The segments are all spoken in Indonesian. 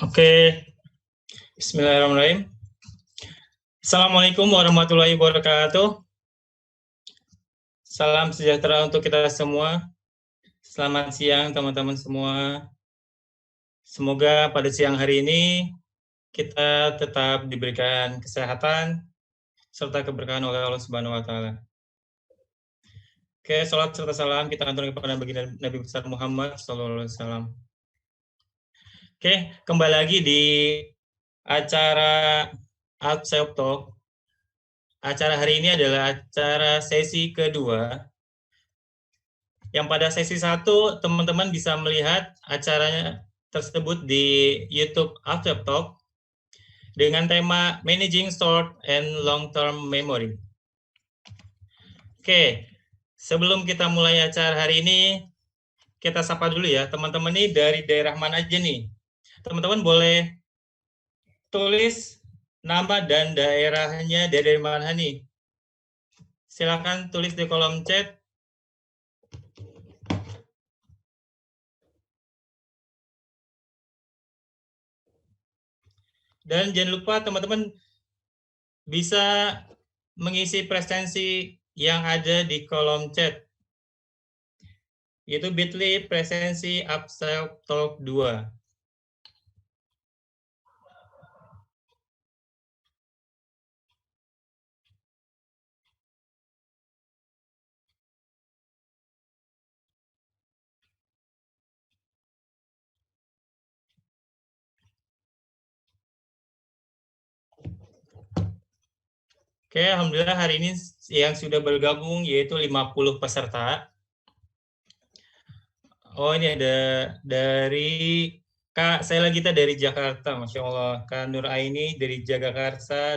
Oke, Bismillahirrahmanirrahim. Assalamualaikum warahmatullahi wabarakatuh. Salam sejahtera untuk kita semua. Selamat siang teman-teman semua. Semoga pada siang hari ini kita tetap diberikan kesehatan serta keberkahan oleh Allah Subhanahu wa taala. Oke, salat serta salam kita aturkan kepada baginda Nabi besar Muhammad sallallahu alaihi wasallam. Oke, kembali lagi di acara Self Talk. Acara hari ini adalah acara sesi kedua. Yang pada sesi 1, teman-teman bisa melihat acaranya tersebut di YouTube Self Talk dengan tema Managing Short and Long-Term Memory. Oke, sebelum kita mulai acara hari ini, kita sapa dulu ya. Teman-teman ini dari daerah mana aja nih? Teman-teman boleh tulis nama dan daerahnya dari mana nih? Silakan tulis di kolom chat. Dan jangan lupa teman-teman bisa mengisi presensi yang ada di kolom chat. Yaitu bit.ly presensi Self Talk 2. Oke, alhamdulillah hari ini yang sudah bergabung yaitu 50 peserta. Oh, ini ada dari Kak Sela kita dari Jakarta, Masya Allah. Kak Nur Aini dari Jagakarsa.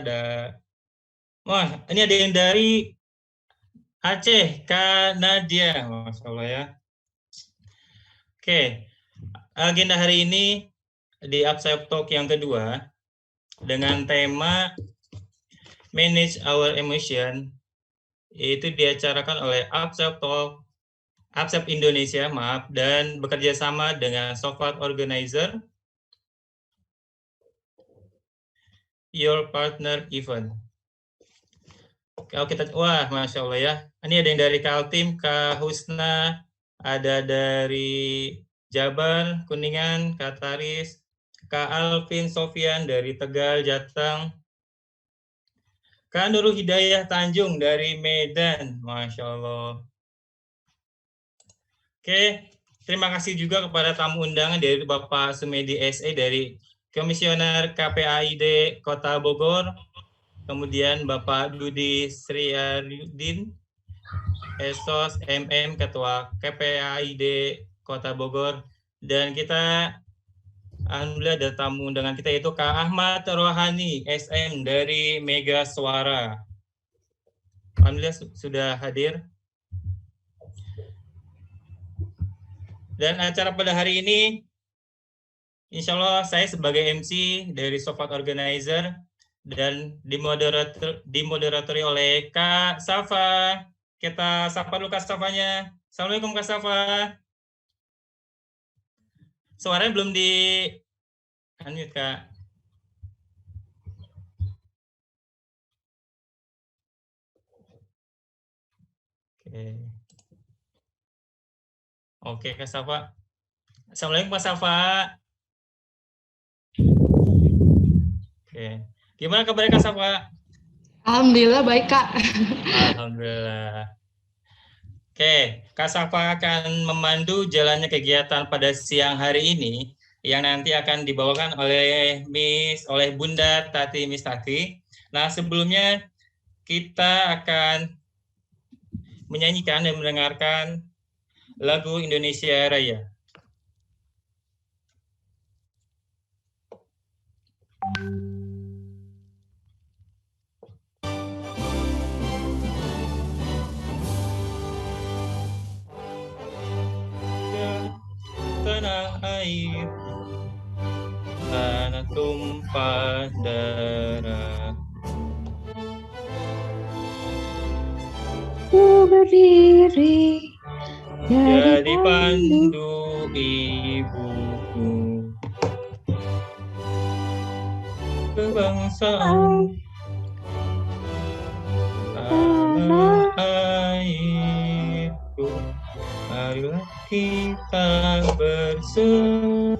Wah, ini ada yang dari Aceh, Kak Nadia. Masya Allah ya. Oke, agenda hari ini di Self Talk yang kedua dengan tema Manage Our Emotion, itu diacarakan oleh Self Talk Self Indonesia, dan bekerja sama dengan Software Organizer, Your Partner Event. Kalau kita, wah, Masya Allah ya. Ini ada yang dari Kaltim, Kak Husna, ada dari Jabar, Kuningan, Kak Taris, Kak Alvin Sofian dari Tegal, Jateng, Kak Nurul Hidayah Tanjung dari Medan, Masya Allah. Oke, terima kasih juga kepada tamu undangan dari Bapak Sumedi SE dari Komisioner KPAID Kota Bogor, kemudian Bapak Dudi Sriardin, Esos MM, Ketua KPAID Kota Bogor, dan kita alhamdulillah ada tamu undangan kita yaitu Kak Ahmad Rohani SM dari Mega Suara. Alhamdulillah sudah hadir. Dan acara pada hari ini, insya Allah saya sebagai MC dari Software Organizer dan dimoderatori oleh Kak Safa. Kita sapa dulu Kak Safanya. Assalamualaikum Kak Safa. Suaranya belum di unmute Kak. Oke Kak Safa. Assalamualaikum Kak Safa. Oke. Gimana kabarnya Kak Safa? Alhamdulillah baik Kak. Alhamdulillah. Oke, Kak Safa akan memandu jalannya kegiatan pada siang hari ini yang nanti akan dibawakan oleh Bunda Tati Mistati. Nah, sebelumnya kita akan menyanyikan dan mendengarkan lagu Indonesia Raya. Tanah air, tanah tumpah darah. Ku berdiri jadi pandu ibuku. kebangsaan, tanah airku, marilah kita bersatu.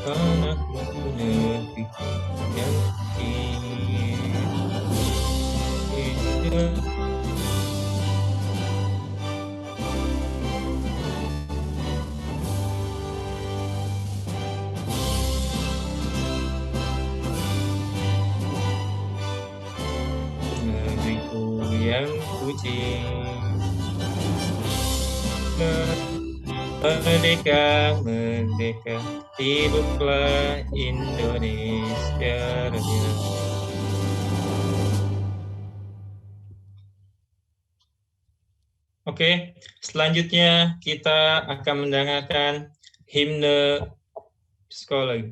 Tanahku negeri yang indah. Negeriku yang suci, merdeka, merdeka, hiduplah Indonesia Raya. Oke, selanjutnya kita akan mendengarkan himne sekolah.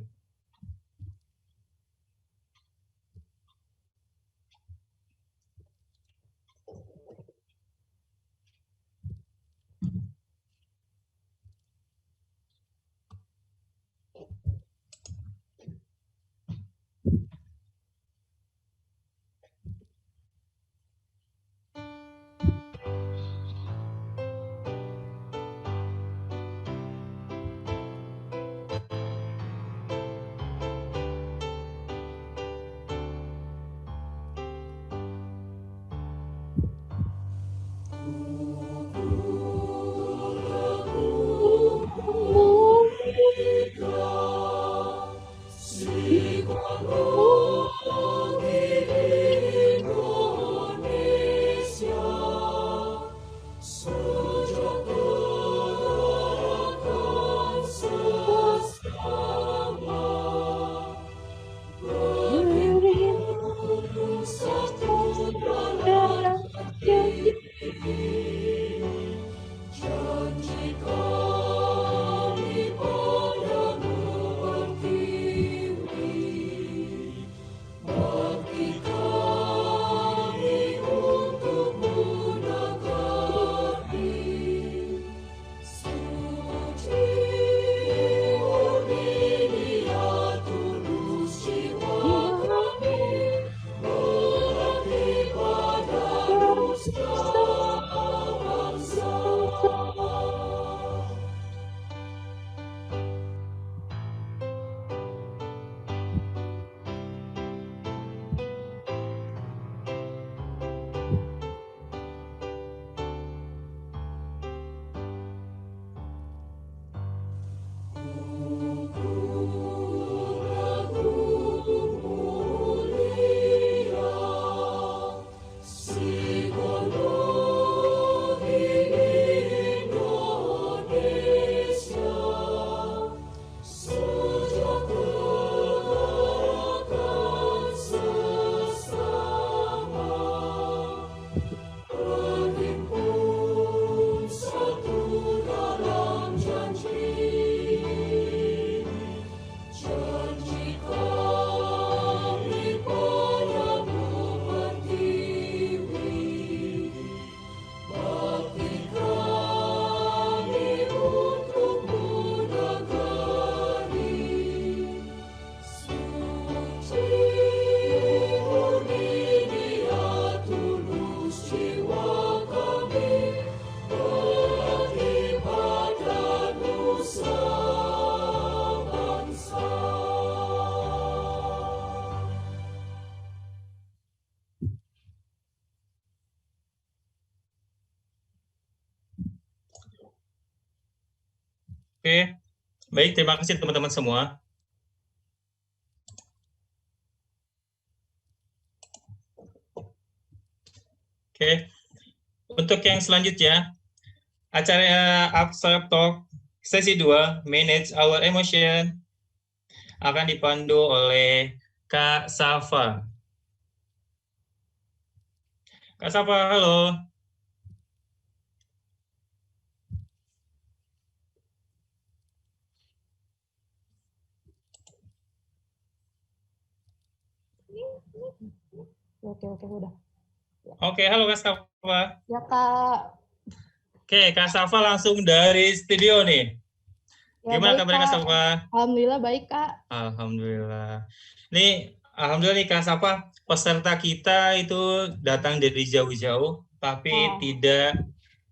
Oke, baik, terima kasih teman-teman semua. Oke, untuk yang selanjutnya, acara Abstract Talk sesi 2, Manage Our Emotion, akan dipandu oleh Kak Safa. Kak Safa, halo. Oke, udah. Oke, halo Kak Safa. Ya, Kak. Oke, Kak Safa langsung dari studio nih. Ya, Gimana baik, kabarnya Kak Kak. Safa? Alhamdulillah baik, Kak. Alhamdulillah. Alhamdulillah nih Kak Safa, peserta kita itu datang dari jauh-jauh, tapi Wah, tidak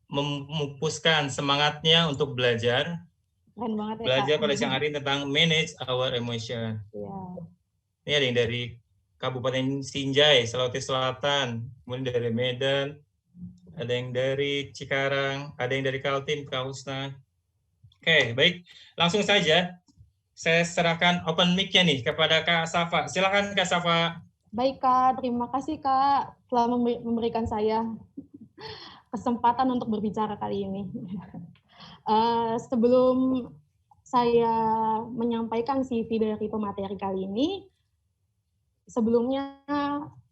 memupuskan semangatnya untuk belajar. keren banget ya, Kak. Belajar pada siang hari tentang manage our emotion. Ya, Ini ada yang dari Kabupaten Sinjai, Sulawesi Selatan, kemudian dari Medan, ada yang dari Cikarang, ada yang dari Kaltim, Kak Husna. Oke, baik. Langsung saja, saya serahkan open mic-nya nih kepada Kak Safa. Silakan Kak Safa. baik, Kak. Terima kasih, Kak, telah memberikan saya kesempatan untuk berbicara kali ini. Sebelum saya menyampaikan CV dari pemateri kali ini, sebelumnya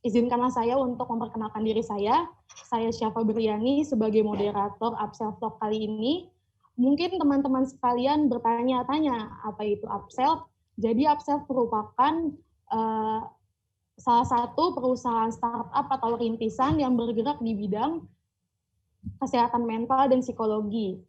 izinkanlah saya untuk memperkenalkan diri saya. Saya Syafa Briani sebagai moderator Upsell Talk kali ini. Mungkin teman-teman sekalian bertanya-tanya apa itu Upsell. Jadi Upsell merupakan salah satu perusahaan startup atau rintisan yang bergerak di bidang kesehatan mental dan psikologi.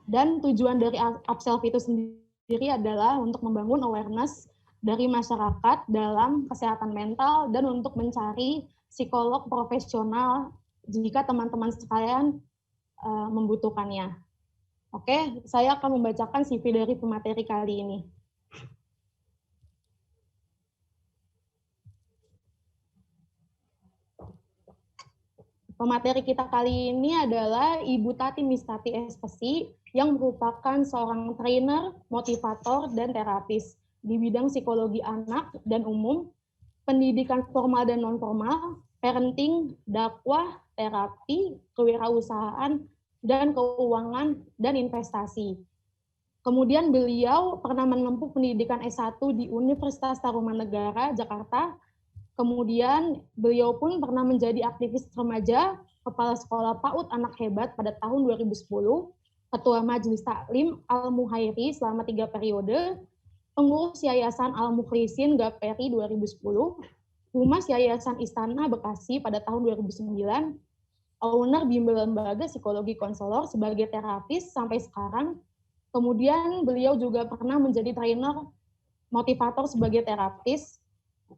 Dan tujuan dari Upsell itu sendiri adalah untuk membangun awareness dari masyarakat dalam kesehatan mental dan untuk mencari psikolog profesional jika teman-teman sekalian membutuhkannya. Oke, saya akan membacakan CV dari pemateri kali ini. Pemateri kita kali ini adalah Ibu Tati Mistati Espesi yang merupakan seorang trainer, motivator, dan terapis di bidang psikologi anak dan umum, pendidikan formal dan non-formal, parenting, dakwah, terapi, kewirausahaan, dan keuangan dan investasi. Kemudian beliau pernah menempuh pendidikan S1 di Universitas Tarumanegara, Jakarta. Kemudian beliau pun pernah menjadi aktivis remaja, kepala sekolah PAUD Anak Hebat pada tahun 2010, ketua Majelis Taklim Al-Muhairi selama 3 periode, pengurus Yayasan Al-Mukhlisin Gaperi 2010, Humas Yayasan Istana Bekasi pada tahun 2009, owner bimbel lembaga psikologi konselor sebagai terapis sampai sekarang. Kemudian beliau juga pernah menjadi trainer motivator sebagai terapis,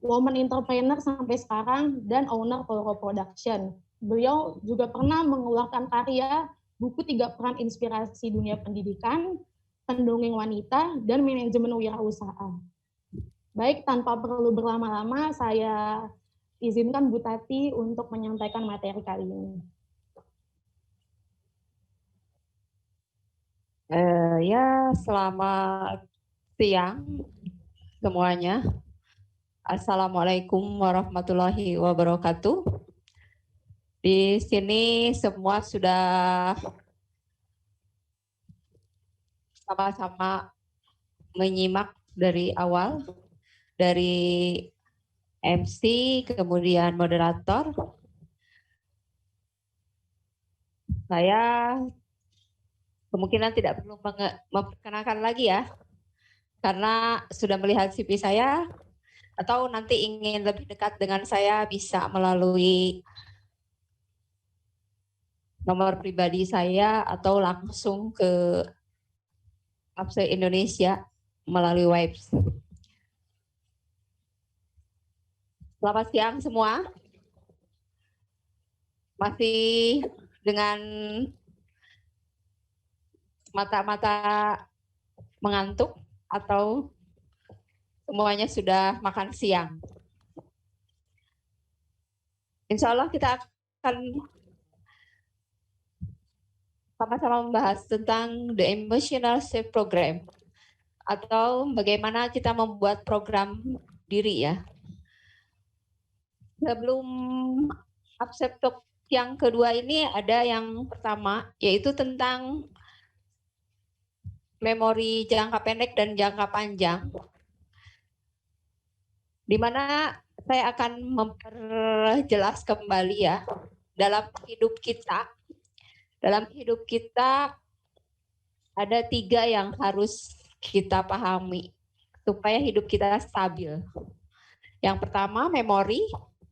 woman entrepreneur sampai sekarang, dan owner Toro Production. Beliau juga pernah mengeluarkan karya buku 3 peran inspirasi dunia pendidikan, pendongeng wanita, dan manajemen wirausaha. Baik, tanpa perlu berlama-lama, saya izinkan Bu Tati untuk menyampaikan materi kali ini. Selamat siang semuanya. Assalamualaikum warahmatullahi wabarakatuh. Di sini semua sudah sama-sama menyimak dari awal, dari MC, kemudian moderator. Saya kemungkinan tidak perlu memperkenalkan lagi ya, karena sudah melihat CV saya, atau nanti ingin lebih dekat dengan saya bisa melalui nomor pribadi saya atau langsung ke Upsell Indonesia melalui webs. Selamat siang semua. Masih dengan mata-mata mengantuk atau semuanya sudah makan siang? Insya Allah kita akan sama-sama membahas tentang The Emotional Safe Program atau bagaimana kita membuat program diri ya. Sebelum Upsell Talk yang kedua ini ada yang pertama yaitu tentang memori jangka pendek dan jangka panjang. di mana saya akan memperjelas kembali ya, dalam hidup kita ada 3 yang harus kita pahami supaya hidup kita stabil. Yang pertama memori,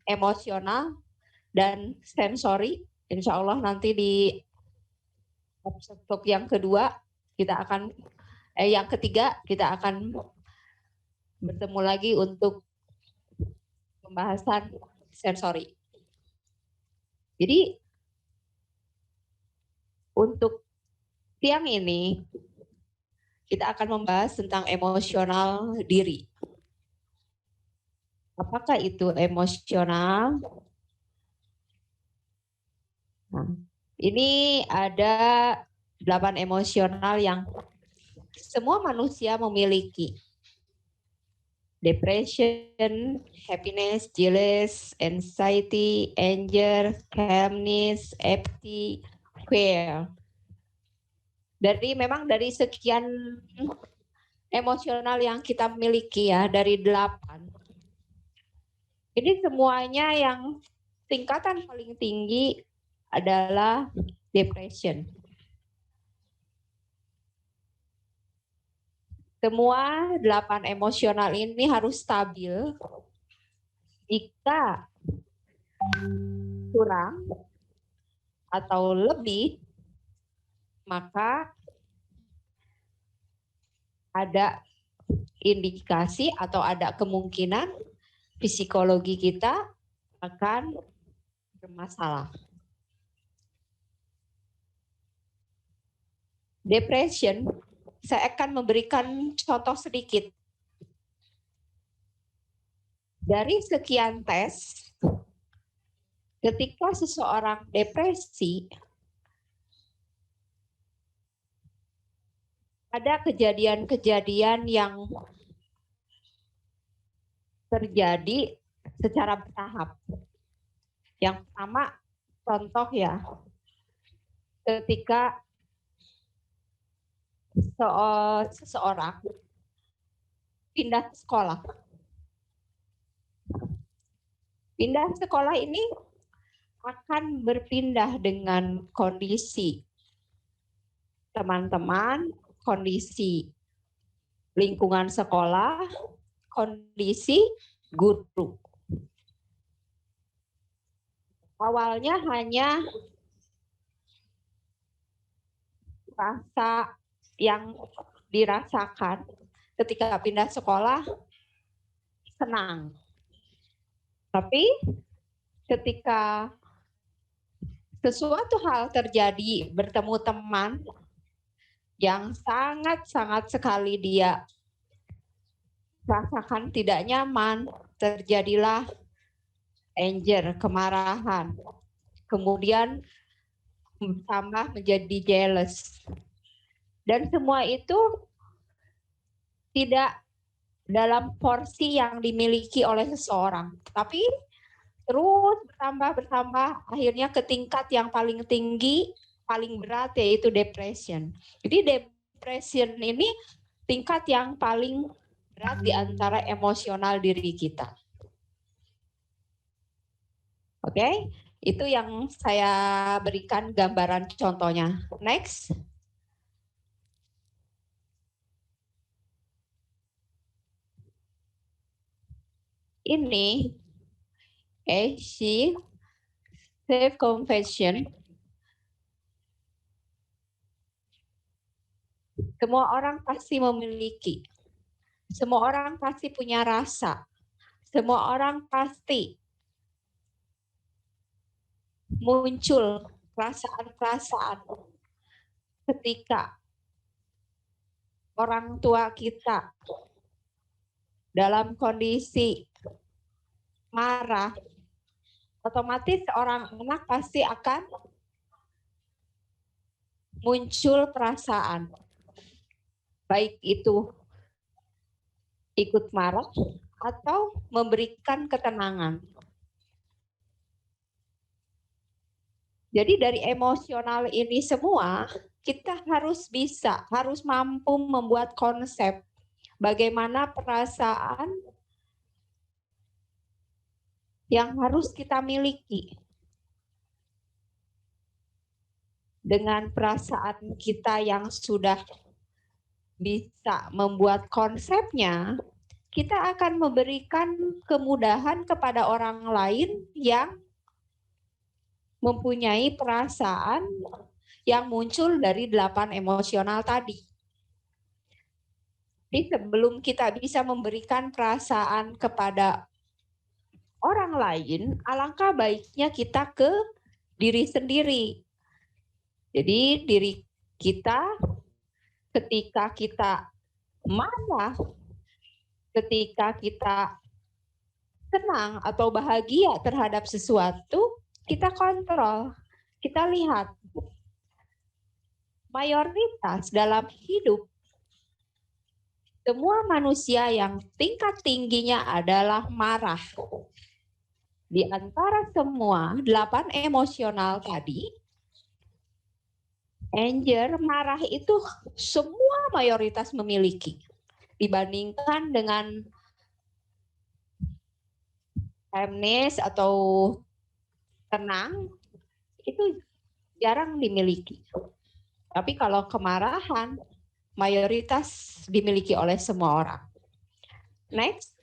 emosional, dan sensori. Insya Allah nanti di episode yang kedua yang ketiga kita akan bertemu lagi untuk pembahasan sensori. Jadi untuk siang ini kita akan membahas tentang emosional diri. Apakah itu emosional? Nah, ini ada 8 emosional yang semua manusia memiliki. Depression, happiness, jealous, anxiety, anger, calmness, apathy, fear. Memang dari sekian emosional yang kita miliki ya, dari 8. Ini semuanya yang tingkatan paling tinggi adalah depression. Semua 8 emosional ini harus stabil. Jika kurang atau lebih, maka ada indikasi atau ada kemungkinan psikologi kita akan bermasalah. Depression, saya akan memberikan contoh sedikit. Dari sekian tes, ketika seseorang depresi, ada kejadian-kejadian yang terjadi secara bertahap. Yang pertama, contoh ya, ketika seseorang pindah sekolah. Pindah sekolah ini akan berpindah dengan kondisi teman-teman, kondisi lingkungan sekolah, kondisi guru. Awalnya hanya rasa yang dirasakan ketika pindah sekolah senang. Tapi ketika sesuatu hal terjadi, bertemu teman yang sangat-sangat sekali dia rasakan tidak nyaman, terjadilah anger, kemarahan. Kemudian tambah menjadi jealous. Dan semua itu tidak dalam porsi yang dimiliki oleh seseorang, tapi terus bertambah, akhirnya ke tingkat yang paling tinggi, paling berat, yaitu depression. Jadi depression ini tingkat yang paling berat di antara emosional diri kita. Oke, itu yang saya berikan gambaran contohnya. Next. Ini self confession. Semua orang pasti memiliki. Semua orang pasti punya rasa. Semua orang pasti muncul perasaan-perasaan ketika orang tua kita dalam kondisi marah, otomatis seorang anak pasti akan muncul perasaan. Baik itu ikut marah atau memberikan ketenangan. Jadi dari emosional ini semua, kita harus mampu membuat konsep bagaimana perasaan yang harus kita miliki. Dengan perasaan kita yang sudah bisa membuat konsepnya, kita akan memberikan kemudahan kepada orang lain yang mempunyai perasaan yang muncul dari 8 emosional tadi. Jadi sebelum kita bisa memberikan perasaan kepada orang lain, alangkah baiknya kita ke diri sendiri. Jadi diri kita ketika kita marah, ketika kita senang atau bahagia terhadap sesuatu, kita kontrol. Kita lihat mayoritas dalam hidup semua manusia yang tingkat tingginya adalah marah. Di antara semua 8 emosional tadi, anger, marah itu semua mayoritas memiliki. Dibandingkan dengan calmness atau tenang, itu jarang dimiliki. Tapi kalau kemarahan, mayoritas dimiliki oleh semua orang. Next.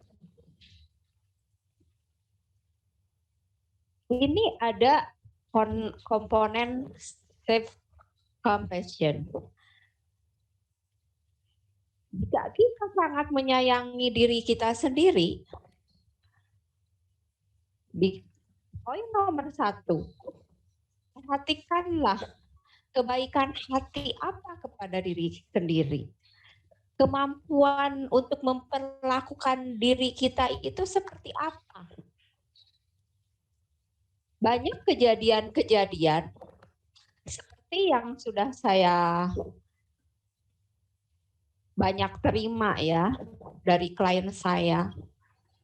Ini ada komponen self compassion. Jika kita sangat menyayangi diri kita sendiri, di poin nomor 1, perhatikanlah kebaikan hati apa kepada diri sendiri. Kemampuan untuk memperlakukan diri kita itu seperti apa? Banyak kejadian-kejadian seperti yang sudah saya banyak terima ya dari klien saya.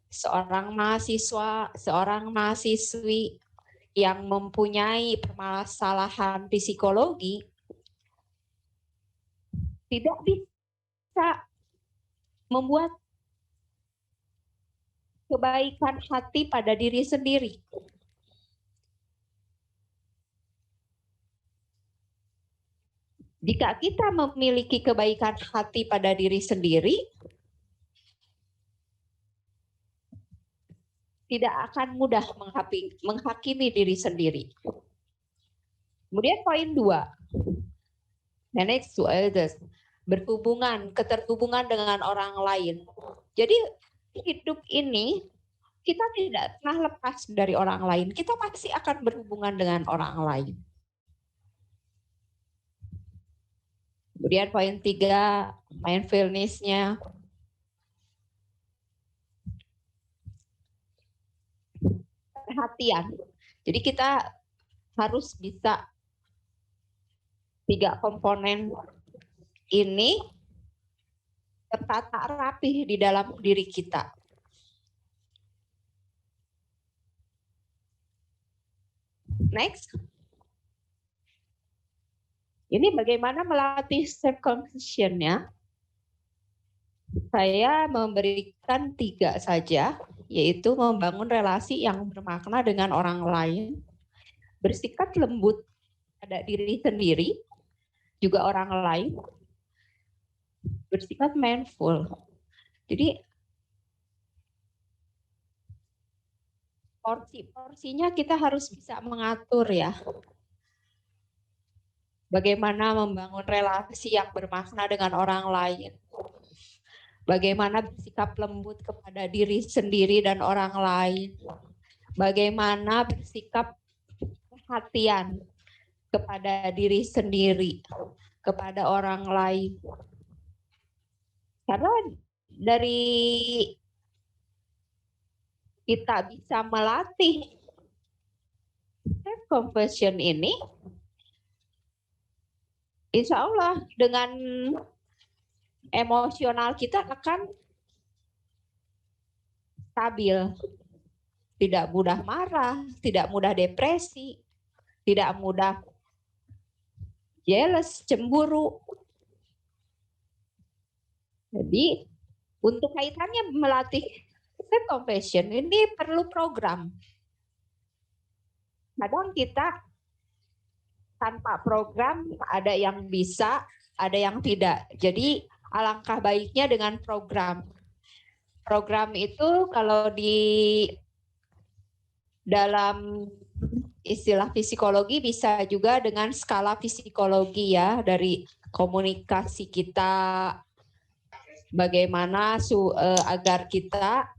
Seorang mahasiswa, seorang mahasiswi yang mempunyai permasalahan psikologi tidak bisa membuat kebaikan hati pada diri sendiri. Jika kita memiliki kebaikan hati pada diri sendiri, tidak akan mudah menghakimi diri sendiri. Kemudian poin 2, next to others, keterhubungan dengan orang lain. Jadi hidup ini kita tidak pernah lepas dari orang lain. Kita pasti akan berhubungan dengan orang lain. Kemudian poin 3, mindfulness-nya. Perhatian. Jadi kita harus bisa 3 komponen ini tertata rapi di dalam diri kita. Next. Ini bagaimana melatih self-compassion-nya? Saya memberikan 3 saja, yaitu membangun relasi yang bermakna dengan orang lain, bersikap lembut pada diri sendiri, juga orang lain, bersikap mindful. Jadi porsi-porsinya kita harus bisa mengatur ya. Bagaimana membangun relasi yang bermakna dengan orang lain. Bagaimana bersikap lembut kepada diri sendiri dan orang lain. Bagaimana bersikap perhatian kepada diri sendiri, kepada orang lain. Karena dari kita bisa melatih self-compassion ini, insya Allah dengan emosional kita akan stabil. Tidak mudah marah, tidak mudah depresi, tidak mudah jealous, cemburu. Jadi untuk kaitannya melatih self compassion ini perlu program. Kadang kita tanpa program ada yang bisa, ada yang tidak. Jadi alangkah baiknya dengan program. Program itu kalau di dalam istilah psikologi bisa juga dengan skala psikologi ya, dari komunikasi kita, bagaimana agar kita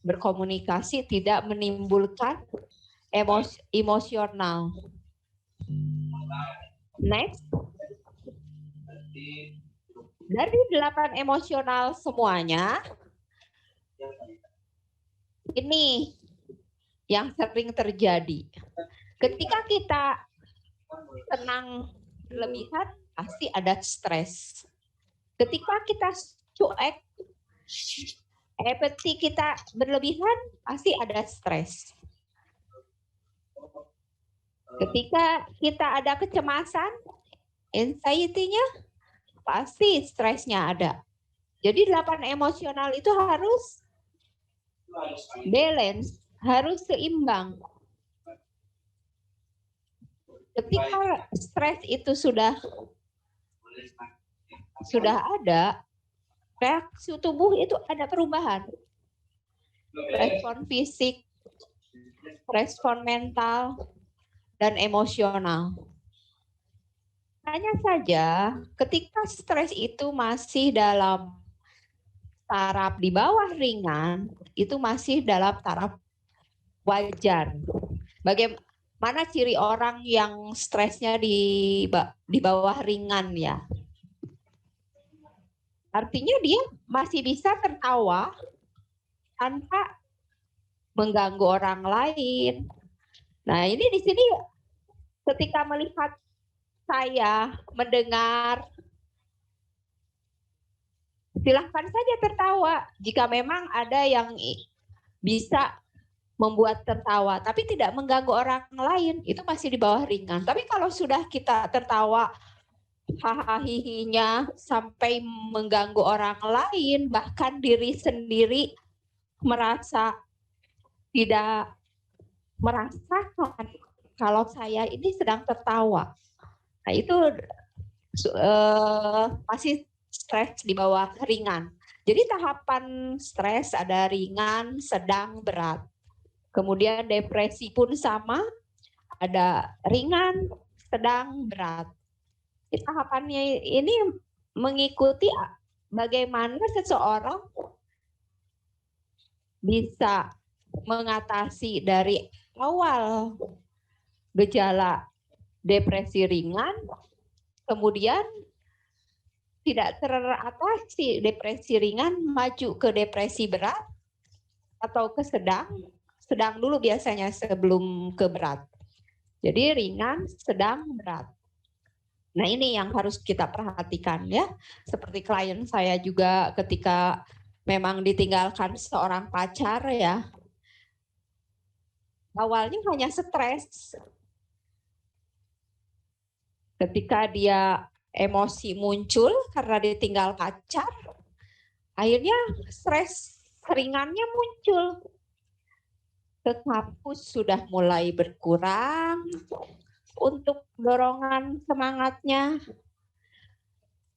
berkomunikasi tidak menimbulkan emosional. Next. Dari 8 emosional semuanya, ini yang sering terjadi. Ketika kita tenang berlebihan, pasti ada stres. Ketika kita cuek, empati kita berlebihan, pasti ada stres. Ketika kita ada kecemasan, anxiety-nya, pasti stresnya ada. Jadi 8 emosional itu harus balance, harus seimbang. Ketika stres itu sudah ada, reaksi tubuh itu ada perubahan. Respon fisik, respon mental, dan emosional. Hanya saja ketika stres itu masih dalam taraf di bawah ringan, itu masih dalam taraf wajar. Bagaimana ciri orang yang stresnya di bawah ringan ya? Artinya dia masih bisa tertawa tanpa mengganggu orang lain. Nah, ini di sini ketika melihat saya mendengar, silahkan saja tertawa jika memang ada yang bisa membuat tertawa, tapi tidak mengganggu orang lain, itu masih di bawah ringan. Tapi kalau sudah kita tertawa, hahaha sampai mengganggu orang lain, bahkan diri sendiri merasa tidak merasakan kalau saya ini sedang tertawa. Nah itu masih stres di bawah ringan. Jadi tahapan stres ada ringan, sedang, berat. Kemudian depresi pun sama, ada ringan, sedang, berat. Tahapannya ini mengikuti bagaimana seseorang bisa mengatasi dari awal gejala depresi ringan, kemudian tidak teratasi depresi ringan, maju ke depresi berat atau ke sedang dulu biasanya sebelum ke berat. Jadi ringan, sedang, berat. Nah ini yang harus kita perhatikan ya. Seperti klien saya juga ketika memang ditinggalkan seorang pacar ya. Awalnya hanya stres. Ketika dia emosi muncul karena ditinggal pacar, akhirnya stres ringannya muncul. Ke kampus sudah mulai berkurang, untuk dorongan semangatnya.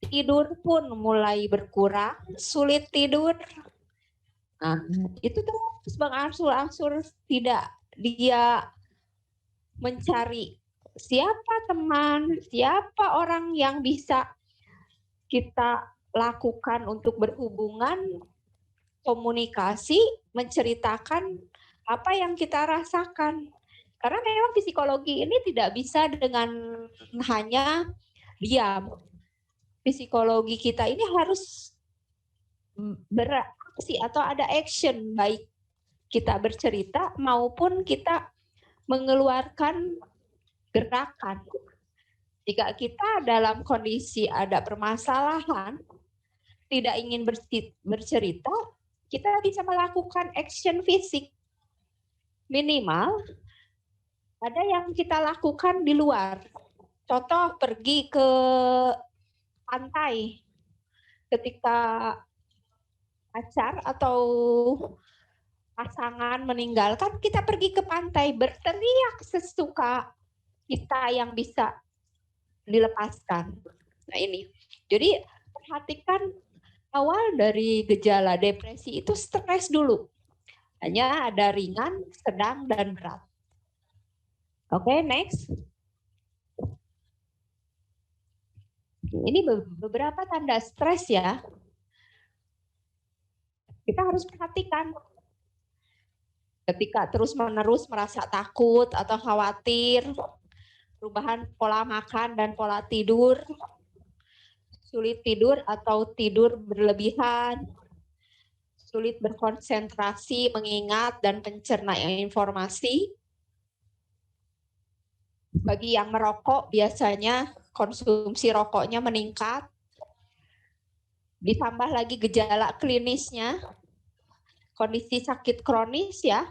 Tidur pun mulai berkurang, sulit tidur. Nah, itu terus berangsur-angsur tidak dia mencari siapa teman, siapa orang yang bisa kita lakukan untuk berhubungan, komunikasi, menceritakan apa yang kita rasakan. Karena memang psikologi ini tidak bisa dengan hanya diam. Psikologi kita ini harus beraksi atau ada action, baik kita bercerita maupun kita mengeluarkan gerakan. Jika kita dalam kondisi ada permasalahan, tidak ingin bercerita, kita bisa melakukan action fisik. Minimal ada yang kita lakukan di luar. Contoh pergi ke pantai ketika pacar atau pasangan meninggalkan, kita pergi ke pantai berteriak sesuka kita yang bisa dilepaskan. Nah ini, jadi perhatikan awal dari gejala depresi itu stres dulu. Hanya ada ringan, sedang, dan berat. Oke, next. Ini beberapa tanda stres ya. Kita harus perhatikan. Ketika terus-menerus merasa takut atau khawatir, perubahan pola makan dan pola tidur, sulit tidur atau tidur berlebihan, sulit berkonsentrasi, mengingat, dan mencerna informasi. Bagi yang merokok, biasanya konsumsi rokoknya meningkat. Ditambah lagi gejala klinisnya, kondisi sakit kronis ya,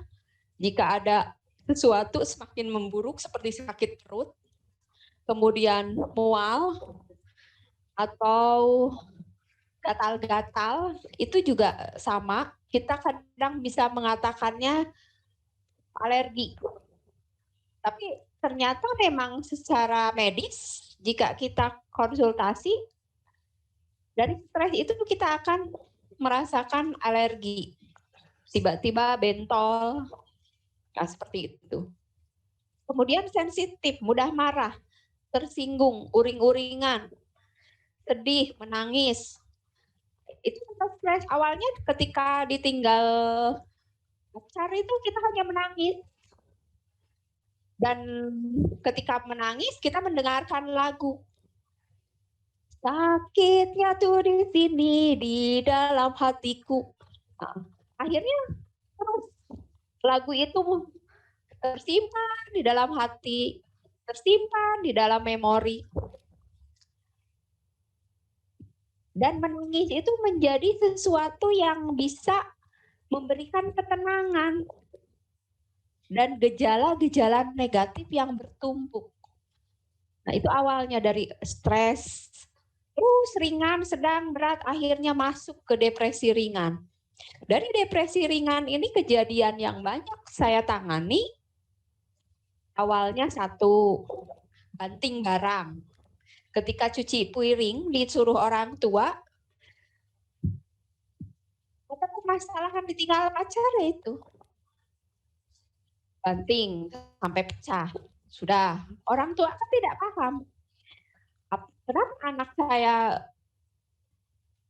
jika ada sesuatu semakin memburuk seperti sakit perut, kemudian mual, atau gatal-gatal, itu juga sama. Kita kadang bisa mengatakannya alergi. Tapi ternyata memang secara medis, jika kita konsultasi, dari stres itu kita akan merasakan alergi. Tiba-tiba bentol, nah seperti itu. Kemudian sensitif, mudah marah, tersinggung, uring-uringan, sedih, menangis. Itu stres awalnya ketika ditinggal pacar itu kita hanya menangis. Dan ketika menangis kita mendengarkan lagu. Sakitnya tuh di sini, di dalam hatiku. Nah, akhirnya terus lagu itu tersimpan di dalam hati, tersimpan di dalam memori. Dan menangis itu menjadi sesuatu yang bisa memberikan ketenangan dan gejala-gejala negatif yang bertumpuk. Nah, itu awalnya dari stres, terus ringan, sedang, berat, akhirnya masuk ke depresi ringan. Dari depresi ringan ini kejadian yang banyak saya tangani. Awalnya satu, banting barang. Ketika cuci piring disuruh orang tua, kata permasalahan ditinggal pacar itu. Banting sampai pecah. Sudah, orang tua kan tidak paham. Kenapa anak saya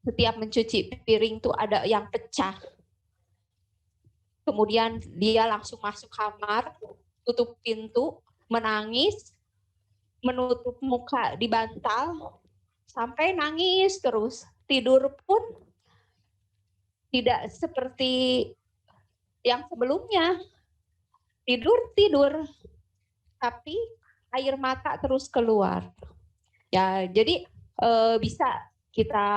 setiap mencuci piring itu ada yang pecah. Kemudian dia langsung masuk kamar, tutup pintu, menangis, menutup muka di bantal, sampai nangis terus. Tidur pun tidak seperti yang sebelumnya. Tidur, tapi air mata terus keluar. Ya, jadi bisa kita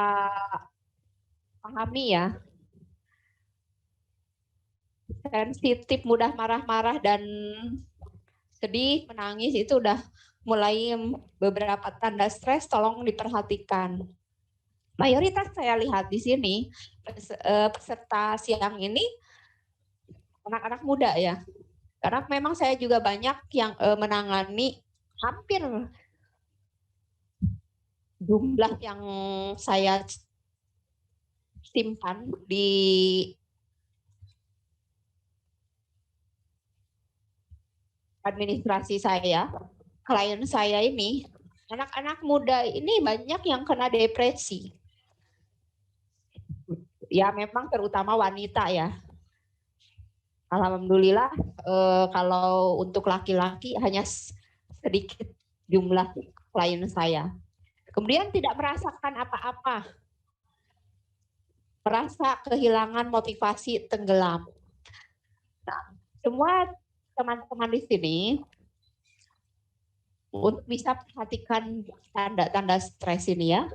pahami ya. Sensitif, mudah marah-marah dan sedih, menangis itu udah mulai beberapa tanda stres, tolong diperhatikan. Mayoritas saya lihat di sini peserta siang ini anak-anak muda ya. Karena memang saya juga banyak yang menangani, hampir jumlah yang saya simpan di administrasi saya, klien saya ini, anak-anak muda ini banyak yang kena depresi. Ya memang terutama wanita ya. Alhamdulillah kalau untuk laki-laki hanya sedikit jumlah klien saya. Kemudian tidak merasakan apa-apa. Merasa kehilangan motivasi, tenggelam. Nah, semua teman-teman di sini untuk bisa perhatikan tanda-tanda stres ini ya.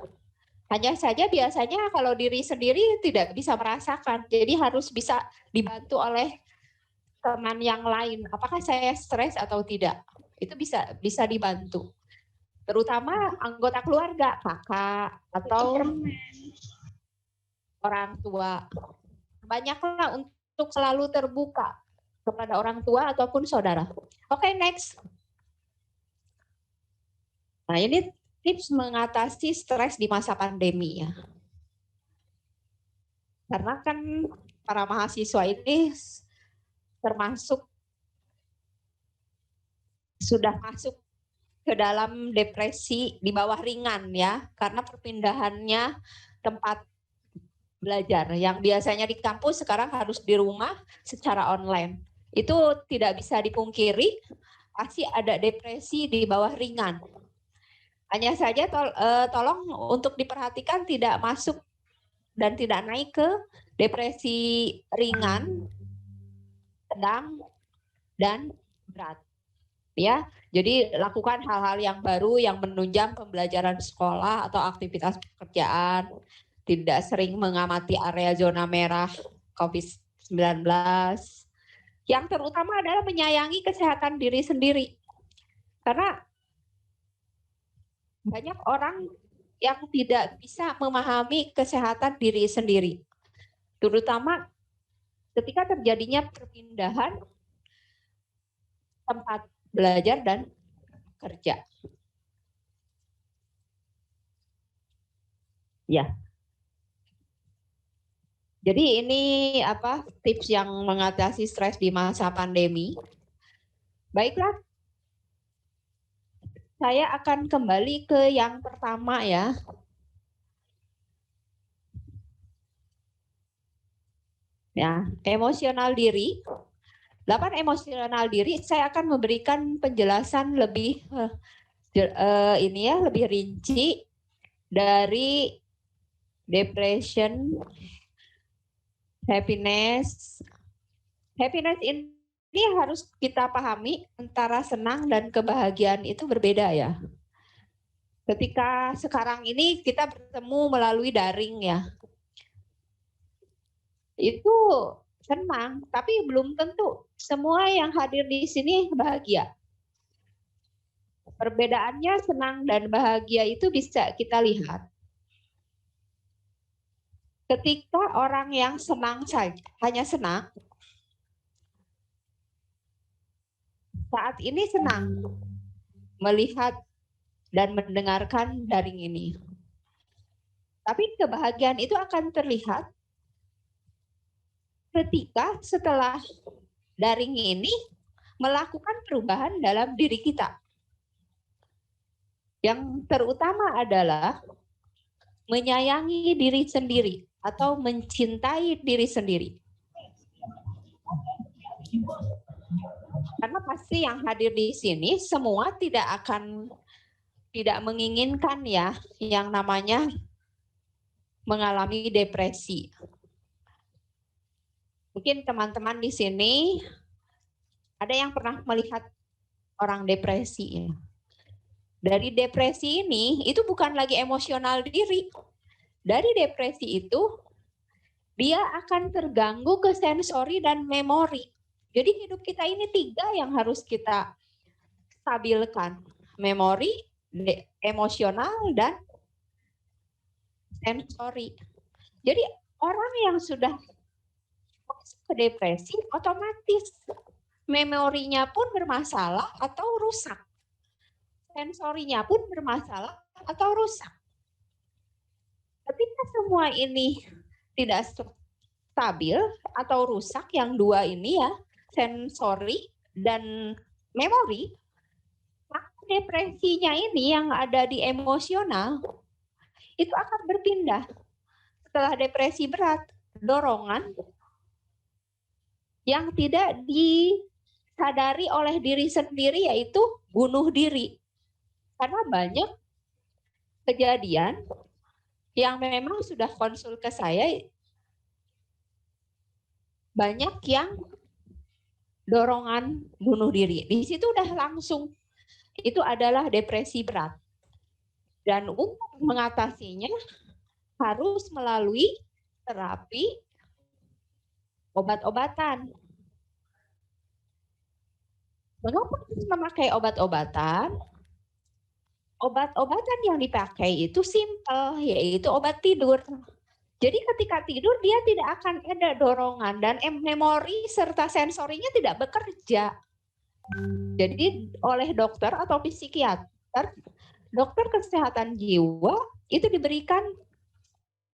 Hanya saja biasanya kalau diri sendiri tidak bisa merasakan. Jadi harus bisa dibantu oleh teman yang lain, apakah saya stres atau tidak, itu bisa dibantu, terutama anggota keluarga, kakak atau orang tua. Banyaklah untuk untuk selalu terbuka kepada orang tua ataupun saudara. Oke, next. Nah, ini tips mengatasi stres di masa pandemi ya. Karena kan para mahasiswa ini termasuk sudah masuk ke dalam depresi di bawah ringan ya, karena perpindahannya tempat belajar yang biasanya di kampus sekarang harus di rumah secara online. Itu tidak bisa dipungkiri, pasti ada depresi di bawah ringan. Hanya saja tolong untuk diperhatikan tidak masuk dan tidak naik ke depresi ringan, sedang, dan berat. Ya, jadi lakukan hal-hal yang baru yang menunjang pembelajaran sekolah atau aktivitas pekerjaan. Tidak sering mengamati area zona merah COVID-19. Yang terutama adalah menyayangi kesehatan diri sendiri. Karena banyak orang yang tidak bisa memahami kesehatan diri sendiri. Terutama ketika terjadinya perpindahan tempat belajar dan kerja. Ya. Jadi ini tips yang mengatasi stres di masa pandemi. Baiklah. Saya akan kembali ke yang pertama ya. Ya, emosional diri. 8 emosional diri, saya akan memberikan penjelasan lebih lebih rinci dari depression, happiness. Happiness ini harus kita pahami antara senang dan kebahagiaan itu berbeda ya. Ketika sekarang ini kita bertemu melalui daring ya. Itu senang, tapi belum tentu semua yang hadir di sini bahagia. Perbedaannya senang dan bahagia itu bisa kita lihat. Ketika orang yang senang saja, hanya senang, saat ini senang melihat dan mendengarkan daring ini. Tapi kebahagiaan itu akan terlihat ketika setelah daring ini melakukan perubahan dalam diri kita. Yang terutama adalah menyayangi diri sendiri atau mencintai diri sendiri. Karena pasti yang hadir di sini semua tidak menginginkan ya yang namanya mengalami depresi. Mungkin teman-teman di sini ada yang pernah melihat orang depresi. Dari depresi ini, itu bukan lagi emosional diri. Dari depresi itu, dia akan terganggu ke sensori dan memori. Jadi hidup kita ini 3 yang harus kita stabilkan. Memori, emosional, dan sensori. Jadi orang yang sudah ke depresi, otomatis memorinya pun bermasalah atau rusak. Sensorinya pun bermasalah atau rusak. Ketika semua ini tidak stabil atau rusak, yang 2 ini ya, sensori dan memori, maka depresinya ini yang ada di emosional, itu akan berpindah. Setelah depresi berat, dorongan yang tidak disadari oleh diri sendiri yaitu bunuh diri. Karena banyak kejadian yang memang sudah konsul ke saya, banyak yang dorongan bunuh diri. Di situ udah langsung, itu adalah depresi berat. Dan untuk mengatasinya harus melalui terapi obat-obatan. Mengapa harus memakai obat-obatan? Obat-obatan yang dipakai itu simpel, yaitu obat tidur. Jadi ketika tidur dia tidak akan ada dorongan dan memori serta sensorinya tidak bekerja. Jadi oleh dokter atau psikiater, dokter kesehatan jiwa itu diberikan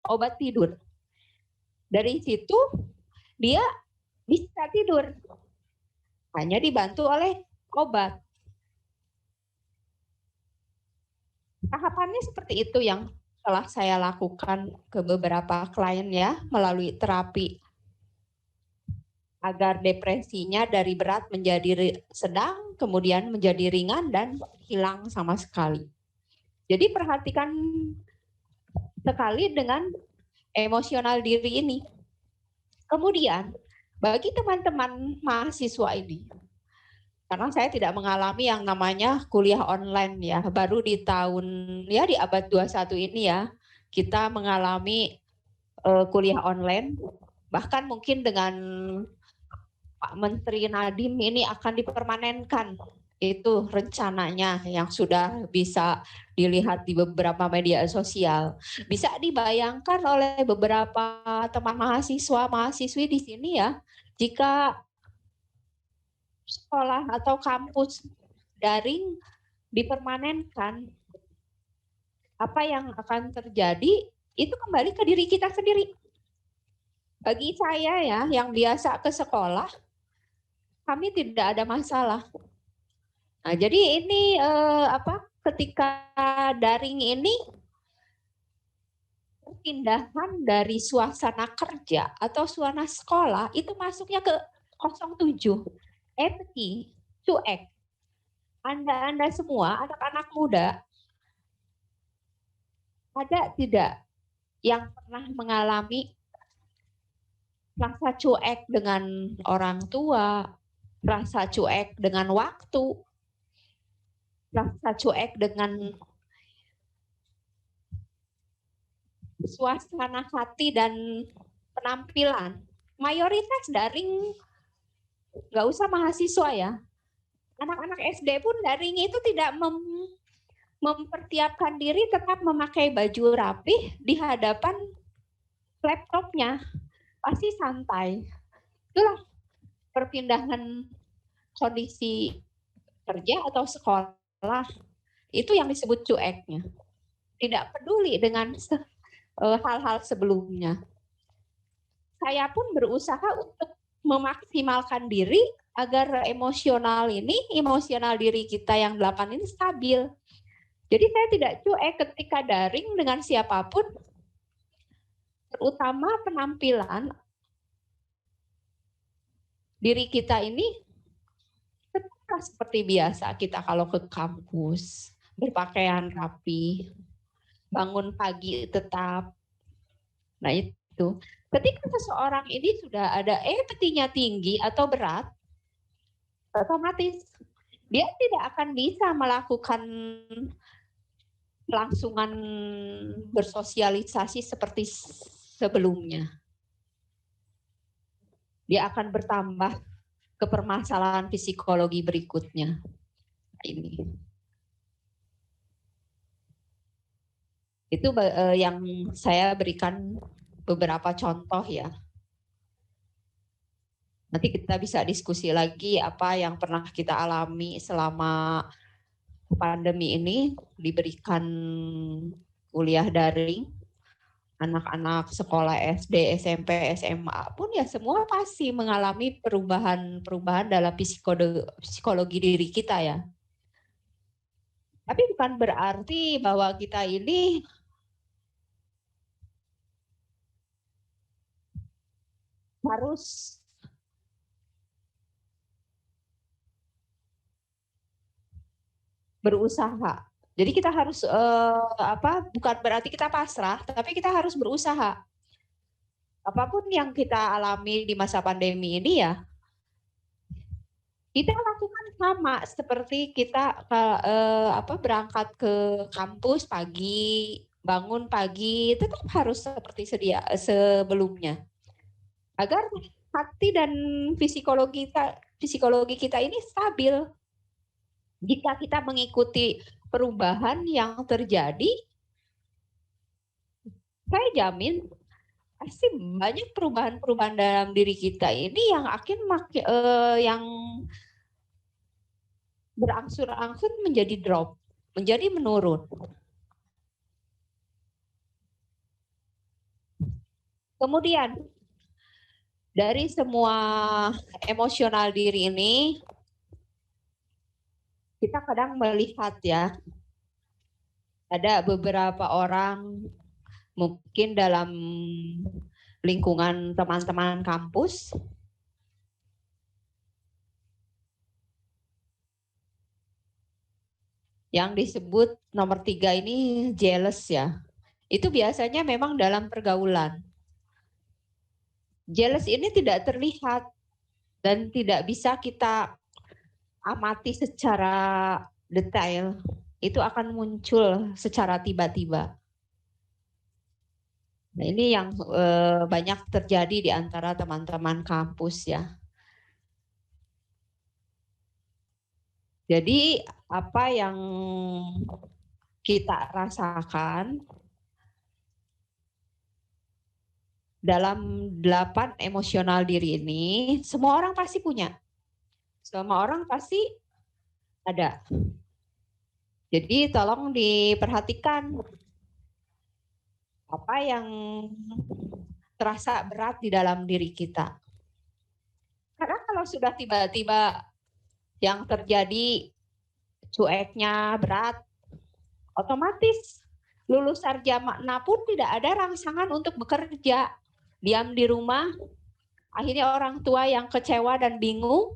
obat tidur. Dari situ dia bisa tidur. Hanya dibantu oleh obat. Tahapannya seperti itu yang telah saya lakukan ke beberapa klien ya, melalui terapi agar depresinya dari berat menjadi sedang, kemudian menjadi ringan dan hilang sama sekali. Jadi perhatikan sekali dengan emosional diri ini. Kemudian bagi teman-teman mahasiswa ini, karena saya tidak mengalami yang namanya kuliah online ya, baru di tahun ya di abad 21 ini ya, kita mengalami kuliah online, bahkan mungkin dengan Pak Menteri Nadiem ini akan dipermanenkan. Itu rencananya yang sudah bisa dilihat di beberapa media sosial. Bisa dibayangkan oleh beberapa teman mahasiswa, mahasiswi di sini ya, jika sekolah atau kampus daring dipermanenkan, apa yang akan terjadi itu kembali ke diri kita sendiri. Bagi saya ya, yang biasa ke sekolah, kami tidak ada masalah. Nah, jadi ini ketika daring ini perpindahan dari suasana kerja atau suasana sekolah itu masuknya ke 07. EPI, cuek. Anda semua, anak-anak muda, ada tidak yang pernah mengalami rasa cuek dengan orang tua, rasa cuek dengan waktu, rasa cuek dengan suasana hati dan penampilan? Mayoritas daring, nggak usah mahasiswa ya, anak-anak SD pun daring itu tidak mempersiapkan diri tetap memakai baju rapih di hadapan laptopnya, pasti santai. Itulah perpindahan kondisi kerja atau sekolah, itu yang disebut cueknya. Tidak peduli dengan hal-hal sebelumnya. Saya pun berusaha untuk memaksimalkan diri agar emosional diri kita yang 8 ini stabil. Jadi saya tidak cuek ketika daring dengan siapapun, terutama penampilan diri kita ini tetap seperti biasa kita kalau ke kampus, berpakaian rapi, bangun pagi tetap. Nah itu, ketika seseorang ini sudah ada empatinya tinggi atau berat, otomatis dia tidak akan bisa melakukan kelangsungan bersosialisasi seperti sebelumnya. Dia akan bertambah ke permasalahan psikologi berikutnya. Ini. Itu yang saya berikan beberapa contoh ya. Nanti kita bisa diskusi lagi apa yang pernah kita alami selama pandemi ini, diberikan kuliah daring. Anak-anak sekolah SD, SMP, SMA pun ya semua pasti mengalami perubahan dalam psikologi diri kita ya. Tapi bukan berarti bahwa kita ini harus berusaha. Jadi kita harus bukan berarti kita pasrah, tapi kita harus berusaha. Apapun yang kita alami di masa pandemi ini ya, kita lakukan sama seperti kita berangkat ke kampus pagi, bangun pagi, tetap harus seperti sebelumnya. Agar hati dan psikologi kita ini stabil. Jika kita mengikuti perubahan yang terjadi, saya jamin pasti banyak perubahan-perubahan dalam diri kita ini yang akan yang berangsur-angsur menjadi drop, menjadi menurun. Kemudian dari semua emosional diri ini, kita kadang melihat ya, ada beberapa orang mungkin dalam lingkungan teman-teman kampus yang disebut nomor 3 ini jealous ya. Itu biasanya memang dalam pergaulan. Jealous ini tidak terlihat dan tidak bisa kita amati secara detail. Itu akan muncul secara tiba-tiba. Nah, ini yang banyak terjadi di antara teman-teman kampus ya. Jadi apa yang kita rasakan dalam 8 emosional diri ini, semua orang pasti punya. Semua orang pasti ada. Jadi tolong diperhatikan apa yang terasa berat di dalam diri kita. Karena kalau sudah tiba-tiba yang terjadi cueknya berat, otomatis lulus sarjana pun tidak ada rangsangan untuk bekerja. Diam di rumah, akhirnya orang tua yang kecewa dan bingung,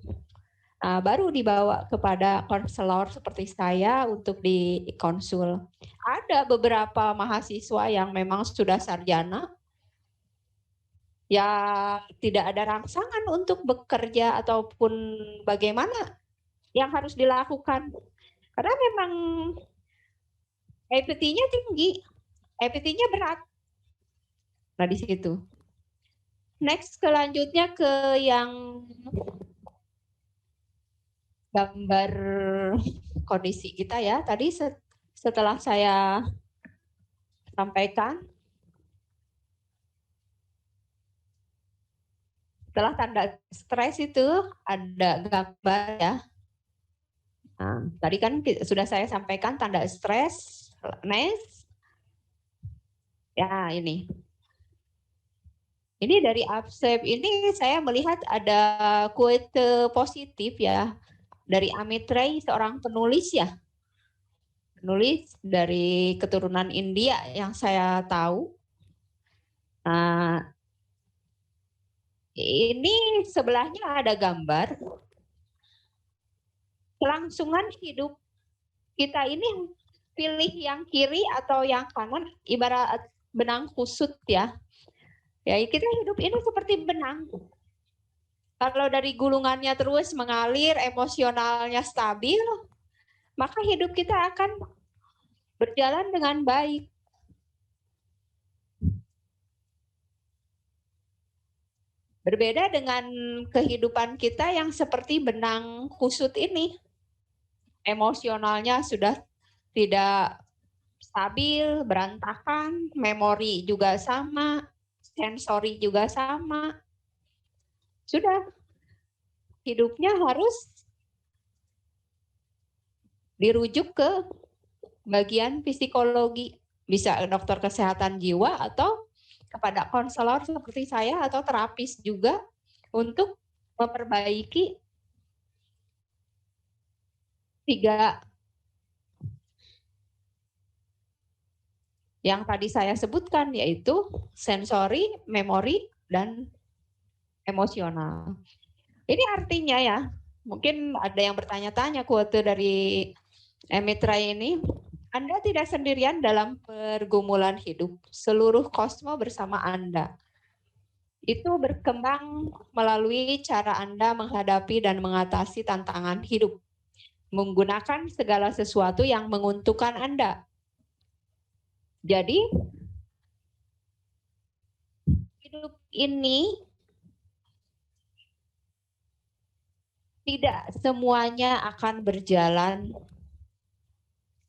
baru dibawa kepada konselor seperti saya untuk dikonsul. Ada beberapa mahasiswa yang memang sudah sarjana, ya tidak ada rangsangan untuk bekerja ataupun bagaimana yang harus dilakukan. Karena memang EPT-nya tinggi, EPT-nya berat. Nah di situ. Next selanjutnya ke yang gambar kondisi kita ya. Tadi setelah saya sampaikan, setelah tanda stres itu ada gambar ya. Nah, tadi kan sudah saya sampaikan tanda stres, next. Ya ini. Ini dari Absep ini saya melihat ada quote positif ya. Dari Amit Ray, seorang penulis ya. Penulis dari keturunan India yang saya tahu. Nah, ini sebelahnya ada gambar. Kelangsungan hidup kita ini pilih yang kiri atau yang kanan, ibarat benang kusut ya. Ya, kita hidup ini seperti benang. Kalau dari gulungannya terus mengalir, emosionalnya stabil, maka hidup kita akan berjalan dengan baik. Berbeda dengan kehidupan kita yang seperti benang kusut ini. Emosionalnya sudah tidak stabil, berantakan, memori juga sama, sensori juga sama. Sudah, hidupnya harus dirujuk ke bagian psikologi, bisa dokter kesehatan jiwa atau kepada konselor seperti saya atau terapis juga untuk memperbaiki 3 yang tadi saya sebutkan, yaitu sensori, memori, dan emosional. Ini artinya ya, mungkin ada yang bertanya-tanya quote dari Amit Ray ini, Anda tidak sendirian dalam pergumulan hidup, seluruh kosmo bersama Anda. Itu berkembang melalui cara Anda menghadapi dan mengatasi tantangan hidup, menggunakan segala sesuatu yang menguntungkan Anda. Jadi, hidup ini tidak semuanya akan berjalan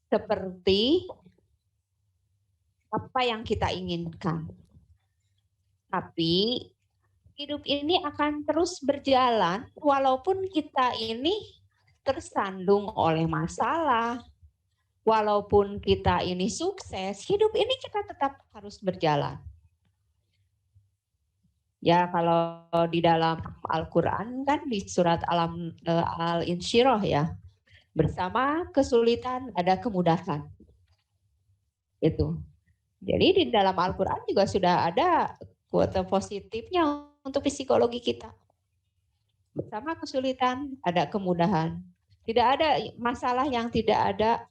seperti apa yang kita inginkan. Tapi hidup ini akan terus berjalan walaupun kita ini tersandung oleh masalah, walaupun kita ini sukses, hidup ini kita tetap harus berjalan. Ya kalau di dalam Al-Quran kan di surat Al-Insyirah ya, bersama kesulitan ada kemudahan. Itu. Jadi di dalam Al-Quran juga sudah ada quote positifnya untuk psikologi kita. Bersama kesulitan ada kemudahan. Tidak ada masalah yang tidak ada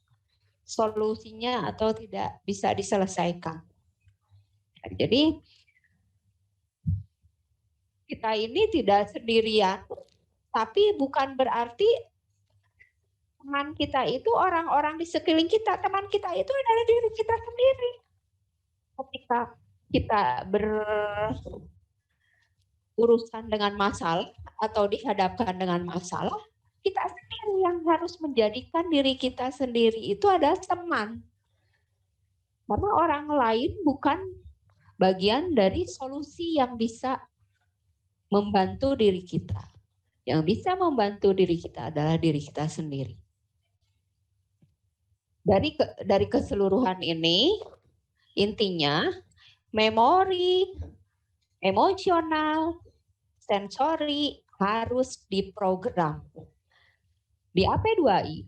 solusinya atau tidak bisa diselesaikan. Jadi kita ini tidak sendirian, tapi bukan berarti teman kita itu orang-orang di sekeliling kita. Teman kita itu adalah diri kita sendiri. Ketika kita berurusan dengan masalah atau dihadapkan dengan masalah, kita sendiri yang harus menjadikan diri kita sendiri itu adalah teman. Karena orang lain bukan bagian dari solusi yang bisa membantu diri kita. Yang bisa membantu diri kita adalah diri kita sendiri. Dari keseluruhan ini, intinya memori, emosional, sensori harus diprogram. Di AP2I,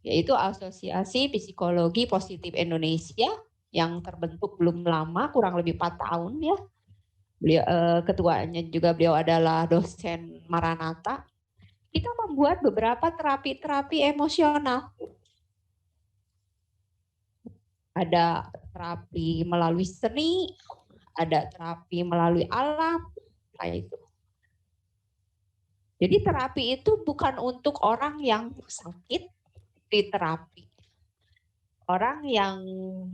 yaitu Asosiasi Psikologi Positif Indonesia, yang terbentuk belum lama, kurang lebih 4 tahun ya. Beliau, ketuanya juga beliau adalah dosen Maranatha. Kita membuat beberapa terapi-terapi emosional. Ada terapi melalui seni, ada terapi melalui alam, kayak itu. Jadi terapi itu bukan untuk orang yang sakit diterapi. Orang yang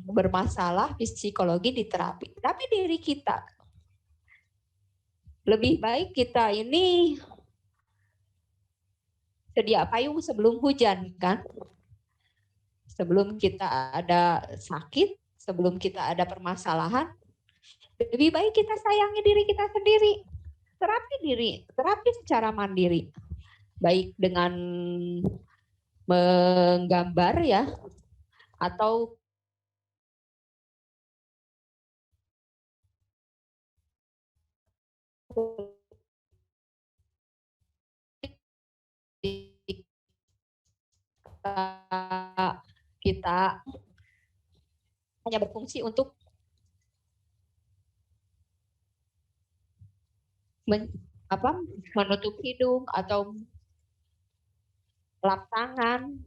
bermasalah psikologi diterapi. Tapi diri kita, lebih baik kita ini sedia payung sebelum hujan kan. Sebelum kita ada sakit, sebelum kita ada permasalahan, lebih baik kita sayangi diri kita sendiri. Terapi secara mandiri. Baik dengan menggambar ya, atau kita hanya berfungsi untuk menutup hidung atau lap tangan.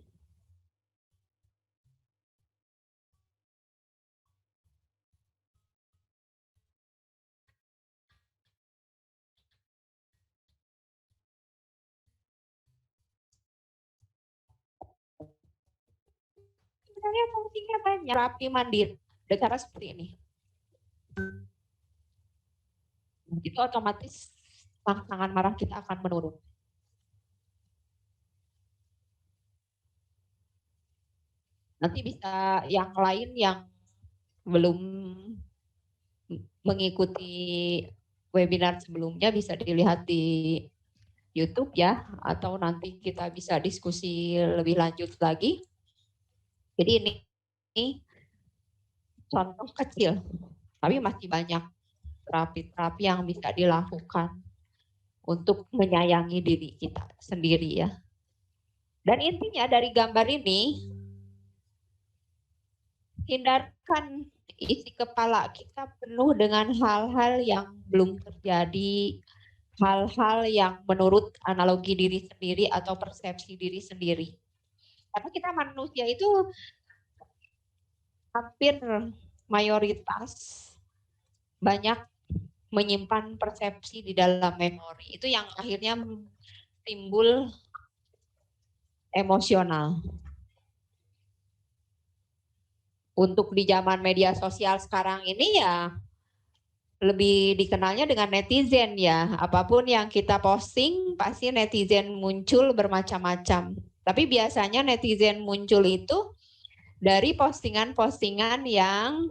Sebenarnya fungsinya banyak. Terapi mandiri, ada cara seperti ini. Itu otomatis tangan marah kita akan menurun. Nanti bisa yang lain yang belum mengikuti webinar sebelumnya bisa dilihat di YouTube ya, atau nanti kita bisa diskusi lebih lanjut lagi. Jadi ini contoh kecil, tapi masih banyak terapi-terapi yang bisa dilakukan untuk menyayangi diri kita sendiri ya. Dan intinya dari gambar ini, hindarkan isi kepala kita penuh dengan hal-hal yang belum terjadi, hal-hal yang menurut analogi diri sendiri atau persepsi diri sendiri. Karena kita manusia itu hampir mayoritas banyak menyimpan persepsi di dalam memori. Itu yang akhirnya timbul emosional. Untuk di zaman media sosial sekarang ini ya lebih dikenalnya dengan netizen ya. Apapun yang kita posting pasti netizen muncul bermacam-macam. Tapi biasanya netizen muncul itu dari postingan-postingan yang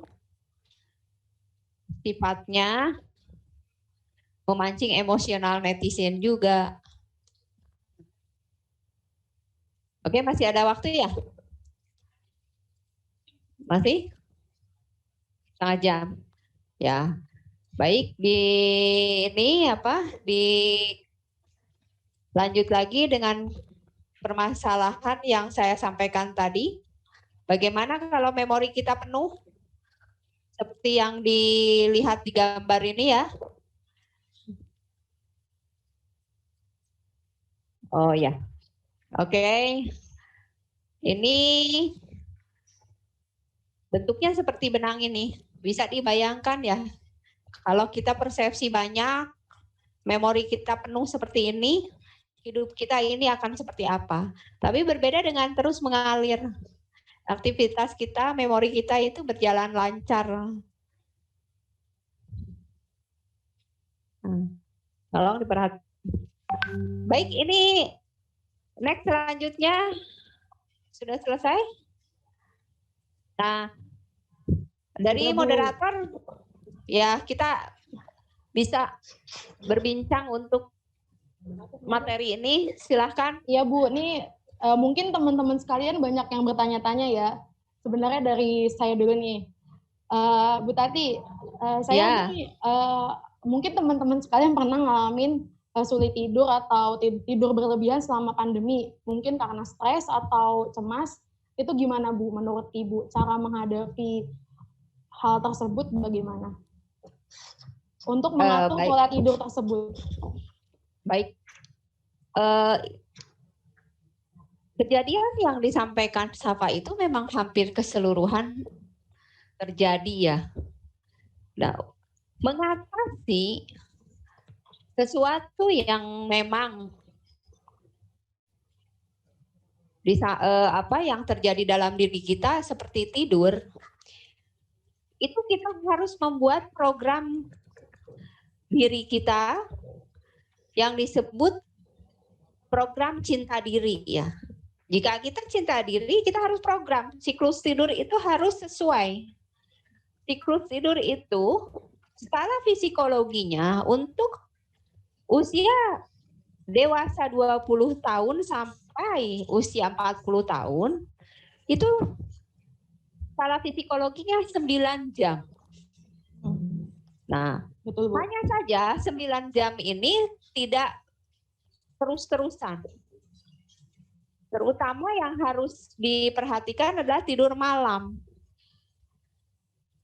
sifatnya memancing emosional netizen juga. Oke, masih ada waktu ya? Masih? Setengah jam. Ya. Baik, lanjut lagi dengan permasalahan yang saya sampaikan tadi. Bagaimana kalau memori kita penuh? Seperti yang dilihat di gambar ini ya. Oh ya. Oke. Ini bentuknya seperti benang ini. Bisa dibayangkan ya. Kalau kita persepsi banyak, memori kita penuh seperti ini, hidup kita ini akan seperti apa. Tapi berbeda dengan terus mengalir. Aktivitas kita, memori kita itu berjalan lancar. Tolong diperhatikan. Baik, ini next selanjutnya sudah selesai. Nah, dari moderator ya kita bisa berbincang untuk materi ini. Silahkan. Iya Bu, ini mungkin teman-teman sekalian banyak yang bertanya-tanya ya. Sebenarnya dari saya dulu nih, Bu Tati, saya ini mungkin teman-teman sekalian pernah ngalamin sulit tidur atau tidur berlebihan selama pandemi, mungkin karena stres atau cemas. Itu gimana Bu, menurut Ibu, cara menghadapi hal tersebut bagaimana? Untuk mengatur pola tidur tersebut. Baik. Kejadian yang disampaikan Safa itu memang hampir keseluruhan terjadi ya. Nah, mengatasi sesuatu yang memang yang terjadi dalam diri kita seperti tidur, itu kita harus membuat program diri kita yang disebut program cinta diri ya. Jika kita cinta diri, kita harus program. Siklus tidur itu harus sesuai. Siklus tidur itu skala fisikologinya untuk usia dewasa 20 tahun sampai usia 40 tahun, itu skala fisikologinya 9 jam. Nah, betul, Bu. Hanya saja 9 jam ini tidak terus-terusan. Terutama yang harus diperhatikan adalah tidur malam.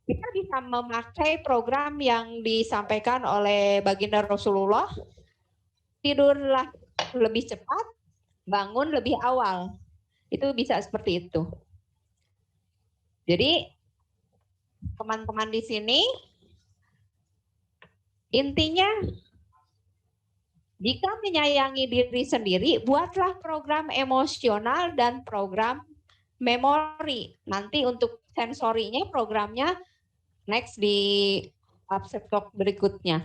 Kita bisa memakai program yang disampaikan oleh baginda Rasulullah, tidurlah lebih cepat, bangun lebih awal. Itu bisa seperti itu. Jadi teman-teman di sini intinya jika menyayangi diri sendiri, buatlah program emosional dan program memori. Nanti untuk sensorinya programnya next di absen talk berikutnya.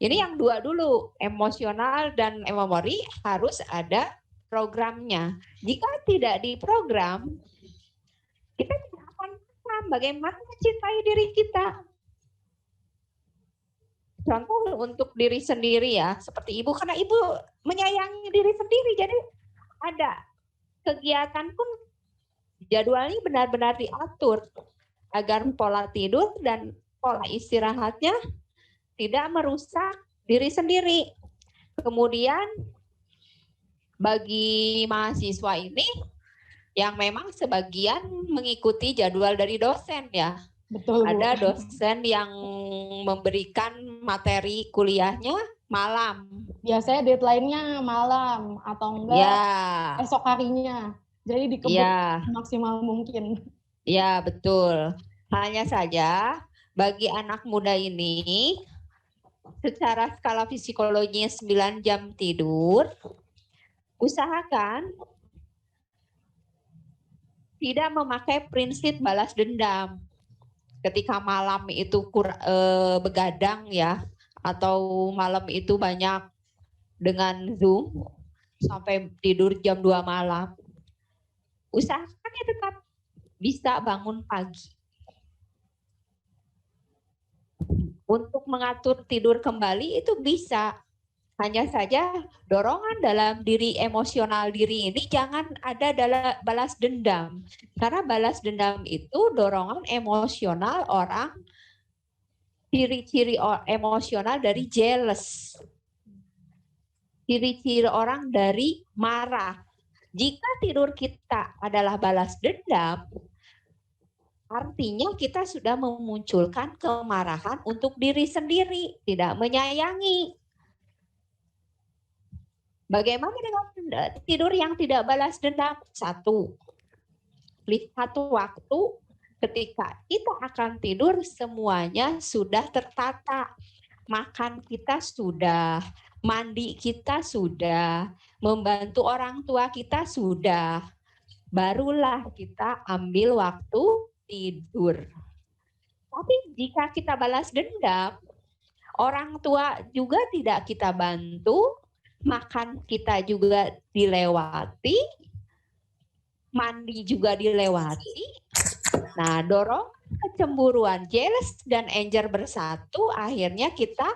Ini yang dua dulu, emosional dan memori harus ada programnya. Jika tidak diprogram, kita tidak akan paham bagaimana mencintai diri kita. Contoh untuk diri sendiri ya, seperti ibu, karena ibu menyayangi diri sendiri, jadi ada kegiatan pun jadwalnya benar-benar diatur agar pola tidur dan pola istirahatnya tidak merusak diri sendiri. Kemudian bagi mahasiswa ini yang memang sebagian mengikuti jadwal dari dosen ya. Betul, Bu. Ada dosen yang memberikan materi kuliahnya malam. Biasanya deadline-nya malam atau enggak esok harinya. Jadi dikebut maksimal mungkin. Ya, betul. Hanya saja bagi anak muda ini secara skala psikologinya 9 jam tidur, usahakan tidak memakai prinsip balas dendam. Ketika malam itu begadang ya, atau malam itu banyak dengan Zoom sampai tidur jam 2 malam. Usahakan ya tetap bisa bangun pagi. Untuk mengatur tidur kembali itu bisa. Hanya saja dorongan dalam diri emosional diri ini jangan ada dalam balas dendam. Karena balas dendam itu dorongan emosional orang, ciri-ciri emosional dari jealous. Ciri-ciri orang dari marah. Jika tidur kita adalah balas dendam, artinya kita sudah memunculkan kemarahan untuk diri sendiri, tidak menyayangi. Bagaimana dengan tidur yang tidak balas dendam? Satu waktu ketika kita akan tidur semuanya sudah tertata. Makan kita sudah, mandi kita sudah, membantu orang tua kita sudah. Barulah kita ambil waktu tidur. Tapi jika kita balas dendam, orang tua juga tidak kita bantu, makan kita juga dilewati, mandi juga dilewati. Nah, dorong kecemburuan, jealous dan anger bersatu, akhirnya kita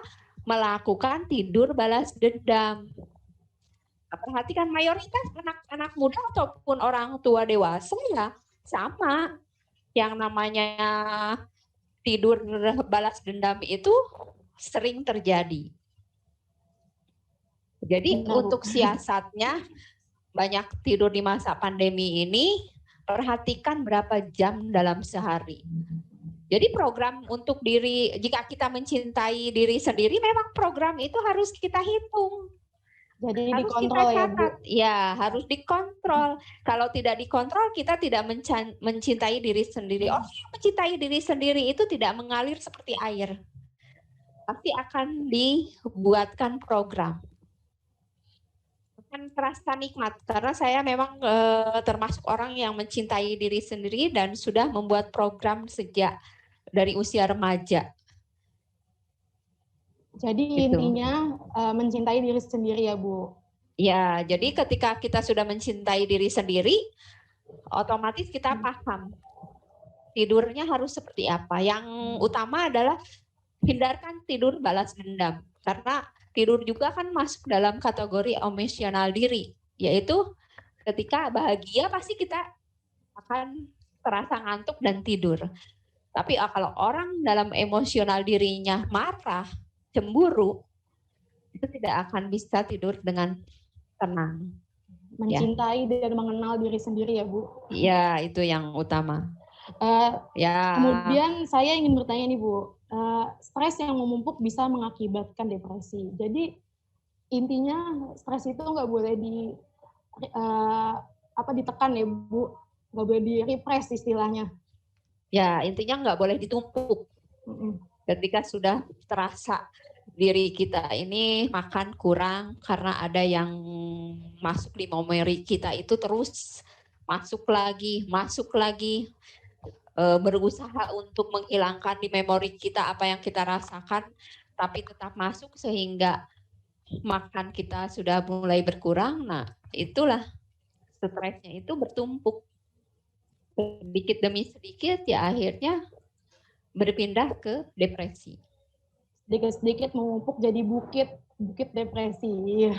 melakukan tidur balas dendam. Perhatikan mayoritas anak-anak muda ataupun orang tua dewasa ya sama. Yang namanya tidur balas dendam itu sering terjadi. Jadi untuk siasatnya banyak tidur di masa pandemi ini, perhatikan berapa jam dalam sehari. Jadi program untuk diri, jika kita mencintai diri sendiri, memang program itu harus kita hitung. Jadi harus dikontrol kita catat. ya, Bu? Ya, harus dikontrol. Kalau tidak dikontrol, kita tidak mencintai diri sendiri. Orang yang mencintai diri sendiri itu tidak mengalir seperti air. Pasti akan dibuatkan program. Akan terasa nikmat karena saya memang termasuk orang yang mencintai diri sendiri dan sudah membuat program sejak dari usia remaja. Jadi Gitu. intinya mencintai diri sendiri ya, Bu? Ya, jadi ketika kita sudah mencintai diri sendiri, otomatis kita paham tidurnya harus seperti apa. Yang utama adalah hindarkan tidur balas dendam karena tidur juga kan masuk dalam kategori emosional diri, yaitu ketika bahagia pasti kita akan terasa ngantuk dan tidur. Tapi kalau orang dalam emosional dirinya marah, cemburu, itu tidak akan bisa tidur dengan tenang. Mencintai dan mengenal diri sendiri ya, Bu? Ya, itu yang utama. Kemudian saya ingin bertanya nih, Bu. Stres yang menumpuk bisa mengakibatkan depresi. Jadi intinya stres itu nggak boleh ditekan ya, Bu, nggak boleh di-repress istilahnya. Ya, intinya nggak boleh ditumpuk. Ketika sudah terasa diri kita ini makan kurang karena ada yang masuk di memori kita itu terus masuk lagi. Berusaha untuk menghilangkan di memori kita apa yang kita rasakan, tapi tetap masuk sehingga makan kita sudah mulai berkurang. Nah, itulah stresnya itu bertumpuk. Sedikit demi sedikit ya akhirnya berpindah ke depresi. Sedikit-sedikit mengumpuk jadi bukit depresi.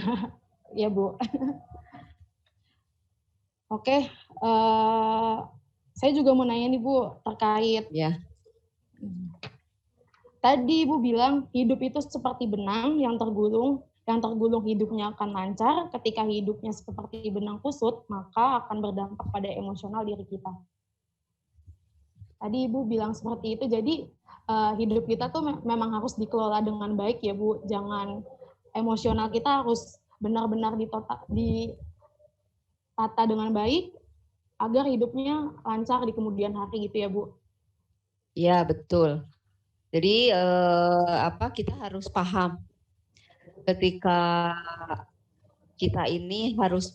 Ya, Bu. Oke, saya juga mau nanya nih, Bu, terkait. Ya. Tadi Ibu bilang hidup itu seperti benang yang tergulung hidupnya akan lancar. Ketika hidupnya seperti benang kusut, maka akan berdampak pada emosional diri kita. Tadi Ibu bilang seperti itu, jadi hidup kita tuh memang harus dikelola dengan baik ya, Bu. Jangan emosional kita harus benar-benar ditata dengan baik agar hidupnya lancar di kemudian hari gitu ya, Bu. Ya, betul. Jadi kita harus paham ketika kita ini harus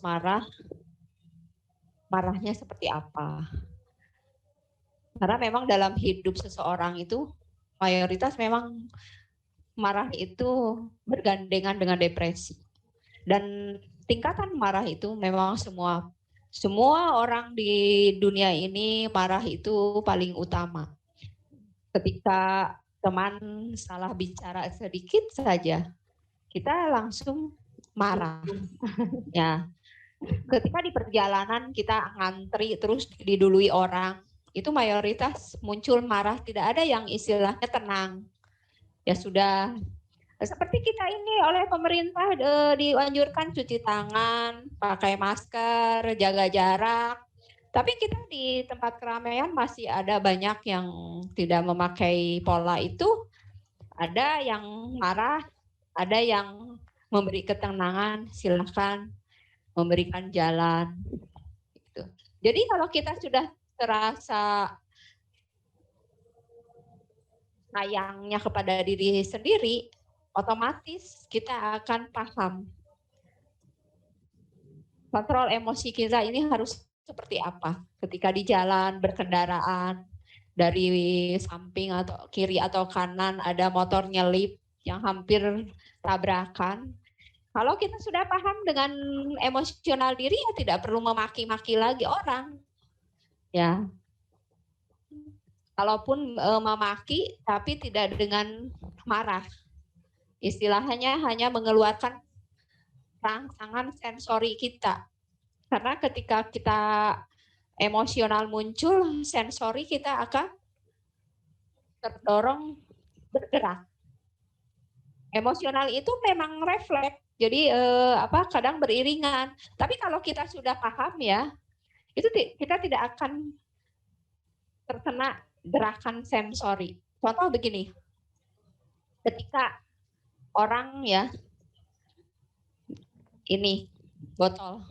marahnya seperti apa. Karena memang dalam hidup seseorang itu mayoritas memang marah itu bergandengan dengan depresi. Dan tingkatan marah itu memang semua orang di dunia ini marah itu paling utama. Ketika teman salah bicara sedikit saja, kita langsung marah. Ya, ketika di perjalanan kita ngantri terus didului orang, itu mayoritas muncul marah, tidak ada yang istilahnya tenang. Ya sudah, seperti kita ini oleh pemerintah dianjurkan cuci tangan, pakai masker, jaga jarak. Tapi kita di tempat keramaian masih ada banyak yang tidak memakai pola itu. Ada yang marah, ada yang memberi ketenangan, silakan memberikan jalan. Gitu. Jadi kalau kita sudah terasa sayangnya kepada diri sendiri, otomatis kita akan paham kontrol emosi kita ini harus seperti apa ketika di jalan berkendaraan, dari samping atau kiri atau kanan ada motor nyelip yang hampir tabrakan. Kalau kita sudah paham dengan emosional diri, ya tidak perlu memaki-maki lagi orang. Ya, kalaupun memaki tapi tidak dengan marah. Istilahnya hanya mengeluarkan rangsangan sensori kita. Karena ketika kita emosional muncul, sensori kita akan terdorong bergerak. Emosional itu memang refleks, jadi kadang beriringan. Tapi kalau kita sudah paham ya, itu kita tidak akan terkena gerakan sensori. Contoh begini, ketika orang ya, ini botol.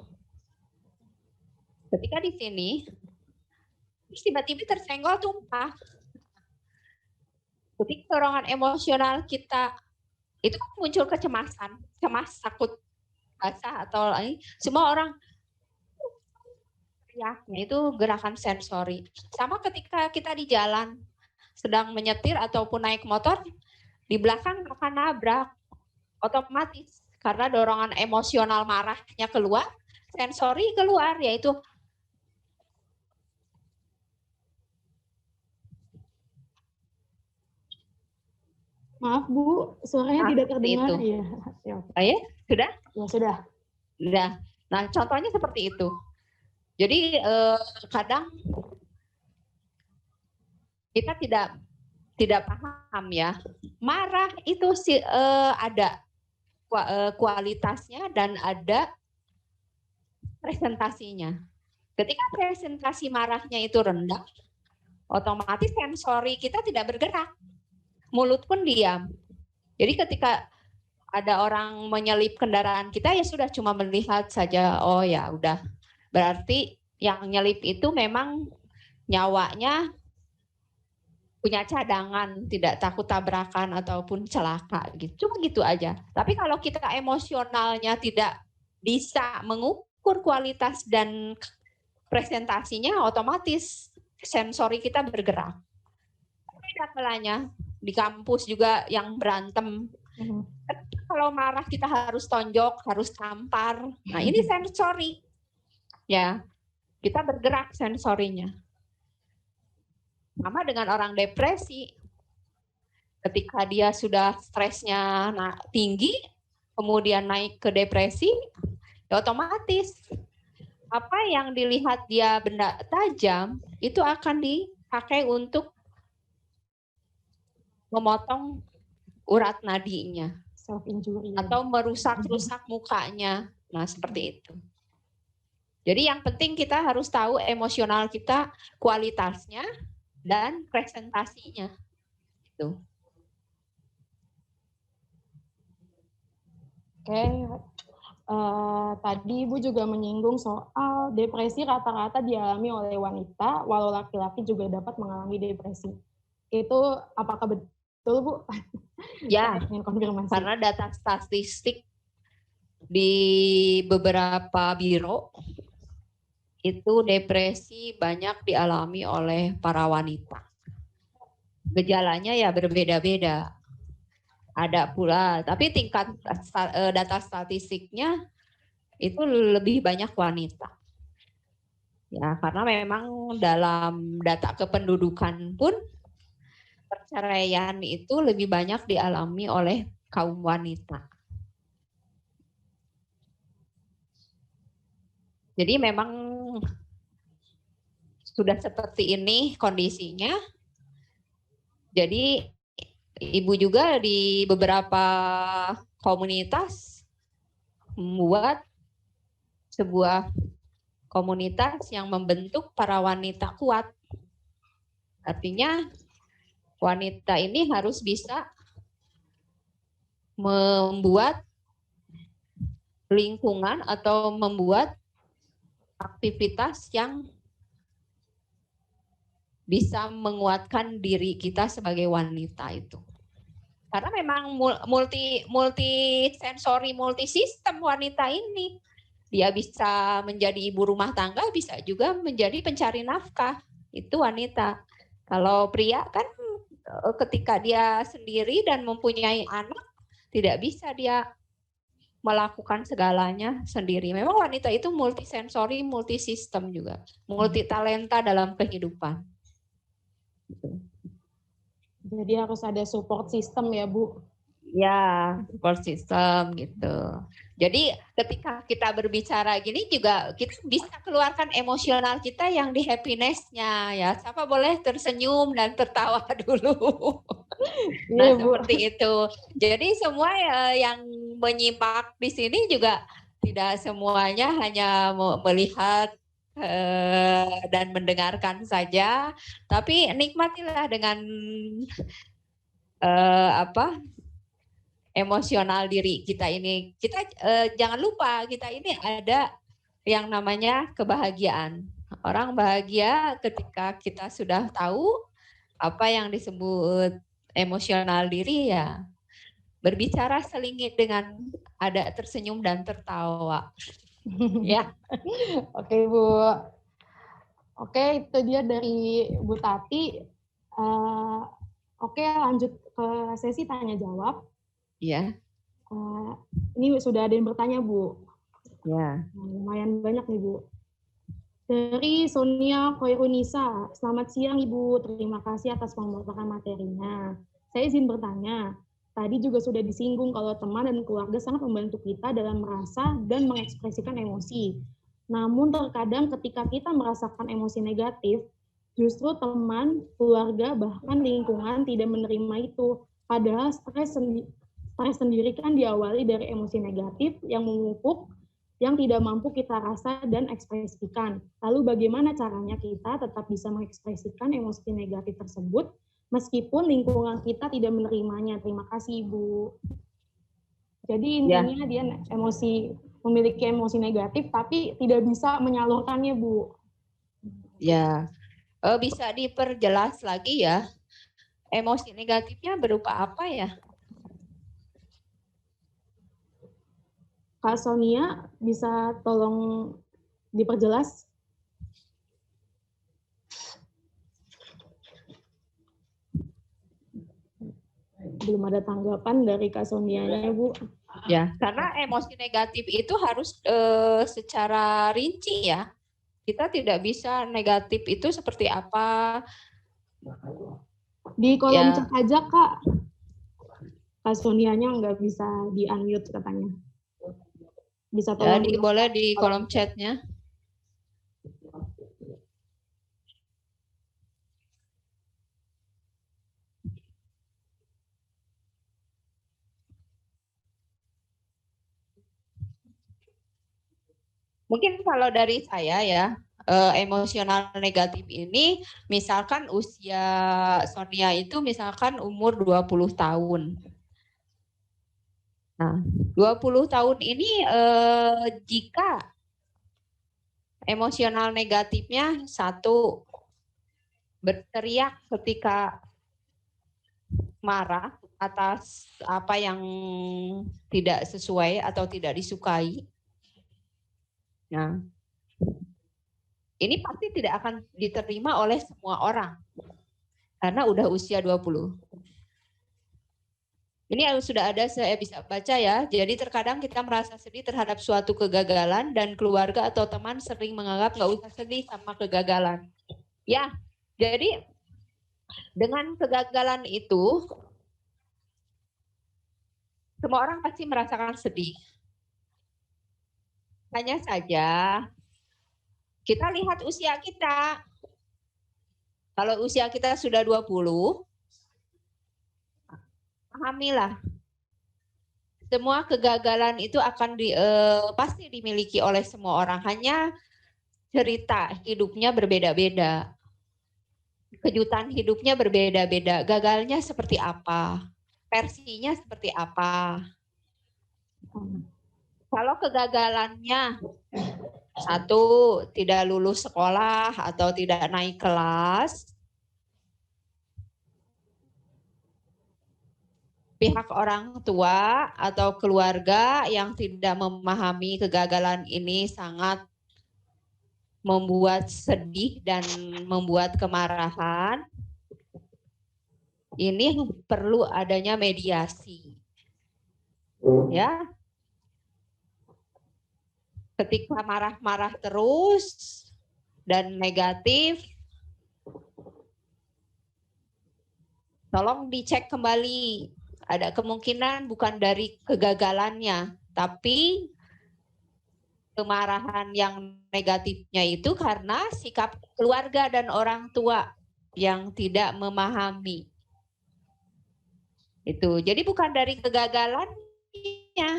Ketika di sini, tiba-tiba tersenggol tumpah. Ketika dorongan emosional kita, itu muncul kecemasan, cemas, takut basah atau lain. Semua orang teriaknya itu gerakan sensori. Sama ketika kita di jalan, sedang menyetir ataupun naik motor, di belakang akan nabrak. Otomatis, karena dorongan emosional marahnya keluar, sensori keluar, yaitu Maaf Bu, suaranya tidak terdengar. itu. Ya. Ya, sudah? Ya sudah. Nah, contohnya seperti itu. Jadi kadang kita tidak paham ya. Marah itu ada kualitasnya dan ada presentasinya. Ketika presentasi marahnya itu rendah, otomatis sensori kita tidak bergerak. Mulut pun diam. Jadi ketika ada orang menyelip kendaraan kita, ya sudah cuma melihat saja, oh ya udah. Berarti yang nyelip itu memang nyawanya punya cadangan, tidak takut tabrakan ataupun celaka gitu. Cuma gitu aja. Tapi kalau kita emosionalnya tidak bisa mengukur kualitas dan presentasinya, otomatis sensori kita bergerak. Beda pelanya di kampus juga yang berantem. Kalau marah kita harus tonjok, harus tampar. Nah ini sensori. Ya, kita bergerak sensorinya. Sama dengan orang depresi. Ketika dia sudah stresnya tinggi, kemudian naik ke depresi, ya otomatis apa yang dilihat dia benda tajam, itu akan dipakai untuk memotong urat nadinya. Self-injury. Atau merusak-rusak mukanya. Nah, seperti itu. Jadi yang penting kita harus tahu emosional kita, kualitasnya, dan presentasinya. Itu. Oke. Tadi Ibu juga menyinggung soal depresi rata-rata dialami oleh wanita, walau laki-laki juga dapat mengalami depresi. Itu apakah betul, Bu? Ya, konfirmasi. Karena data statistik di beberapa biro itu depresi banyak dialami oleh para wanita. Gejalanya ya berbeda-beda. Ada pula, tapi tingkat data statistiknya itu lebih banyak wanita. Ya, karena memang dalam data kependudukan pun perceraian itu lebih banyak dialami oleh kaum wanita. Jadi memang sudah seperti ini kondisinya. Jadi ibu juga di beberapa komunitas membuat sebuah komunitas yang membentuk para wanita kuat. Artinya wanita ini harus bisa membuat lingkungan atau membuat aktivitas yang bisa menguatkan diri kita sebagai wanita itu. Karena memang multi sensori, multi sistem wanita ini. Dia bisa menjadi ibu rumah tangga, bisa juga menjadi pencari nafkah. Itu wanita. Kalau pria kan ketika dia sendiri dan mempunyai anak, tidak bisa dia melakukan segalanya sendiri. Memang wanita itu multisensori, multisistem juga. Multi talenta dalam kehidupan. Jadi harus ada support system ya, Bu? Ya, support system gitu. Jadi ketika kita berbicara gini juga kita bisa keluarkan emosional kita yang di happiness-nya ya. Siapa boleh tersenyum dan tertawa dulu. Nah, seperti itu. Jadi semua yang menyimak di sini juga tidak semuanya hanya melihat dan mendengarkan saja, tapi nikmatilah dengan emosional diri kita ini. Kita jangan lupa kita ini ada yang namanya kebahagiaan. Orang bahagia ketika kita sudah tahu apa yang disebut emosional diri ya. Berbicara selingit dengan ada tersenyum dan tertawa. Ya. Oke, Bu. Oke, itu dia dari Bu Tati. Oke, lanjut ke sesi tanya jawab. Iya. Ini sudah ada yang bertanya, Bu. Ya. Lumayan banyak nih, Bu. Dari Sonia Koirunisa. Selamat siang, Ibu. Terima kasih atas pemaparan materinya. Saya izin bertanya. Tadi juga sudah disinggung kalau teman dan keluarga sangat membantu kita dalam merasa dan mengekspresikan emosi. Namun terkadang ketika kita merasakan emosi negatif, justru teman, keluarga, bahkan lingkungan tidak menerima itu. Padahal stres sendiri kan diawali dari emosi negatif yang memupuk, yang tidak mampu kita rasa dan ekspresikan. Lalu bagaimana caranya kita tetap bisa mengekspresikan emosi negatif tersebut, meskipun lingkungan kita tidak menerimanya? Terima kasih, Ibu. Jadi intinya dia memiliki emosi negatif, tapi tidak bisa menyalurkannya, Bu. Ya, bisa diperjelas lagi ya. Emosi negatifnya berupa apa ya? Kak Sonia, bisa tolong diperjelas? Belum ada tanggapan dari Kak Sonia-nya, Bu. Ya, karena emosi negatif itu harus secara rinci ya. Kita tidak bisa negatif itu seperti apa. Di kolom chat aja, Kak. Kak Sonia-nya nggak bisa di-unmute katanya. Bisa tolong boleh di kolom chatnya. Mungkin kalau dari saya ya, emosional negatif ini misalkan usia Sonia itu misalkan umur 20 tahun. Nah, 20 tahun ini jika emosional negatifnya satu, berteriak ketika marah atas apa yang tidak sesuai atau tidak disukai. Nah, ini pasti tidak akan diterima oleh semua orang karena udah usia 20. Ini sudah ada, saya bisa baca ya. Jadi terkadang kita merasa sedih terhadap suatu kegagalan dan keluarga atau teman sering menganggap nggak usah sedih sama kegagalan. Ya, jadi Dengan kegagalan itu, semua orang pasti merasakan sedih. Hanya saja, kita lihat usia kita. Kalau usia kita sudah 20, pahamilah. Semua kegagalan itu akan pasti dimiliki oleh semua orang. Hanya cerita hidupnya berbeda-beda. Kejutan hidupnya berbeda-beda. Gagalnya seperti apa? Versinya seperti apa? Kalau kegagalannya, satu, tidak lulus sekolah atau tidak naik kelas, pihak orang tua atau keluarga yang tidak memahami kegagalan ini sangat membuat sedih dan membuat kemarahan. Ini perlu adanya mediasi. Ya. Ketika marah-marah terus dan negatif, tolong dicek kembali. Ada kemungkinan bukan dari kegagalannya, tapi kemarahan yang negatifnya itu karena sikap keluarga dan orang tua yang tidak memahami. Itu. Jadi bukan dari kegagalannya.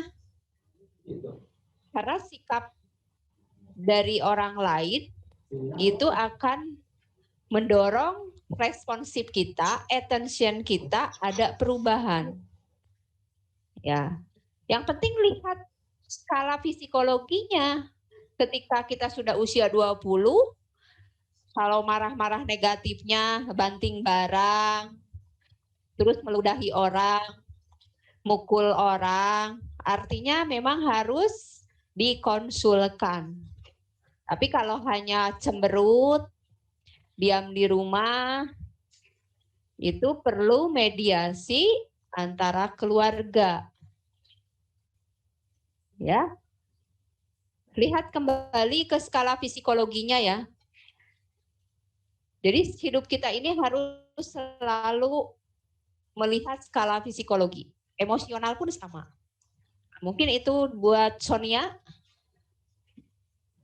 Karena sikap dari orang lain itu akan mendorong responsif kita, attention kita ada perubahan. Ya. Yang penting lihat skala psikologinya. Ketika kita sudah usia 20, kalau marah-marah negatifnya, banting barang, terus meludahi orang, mukul orang, artinya memang harus dikonsulkan. Tapi kalau hanya cemberut, diam di rumah, itu perlu mediasi antara keluarga. Ya. Lihat kembali ke skala psikologinya ya. Jadi hidup kita ini harus selalu melihat skala psikologi. Emosional pun sama. Mungkin itu buat Sonia.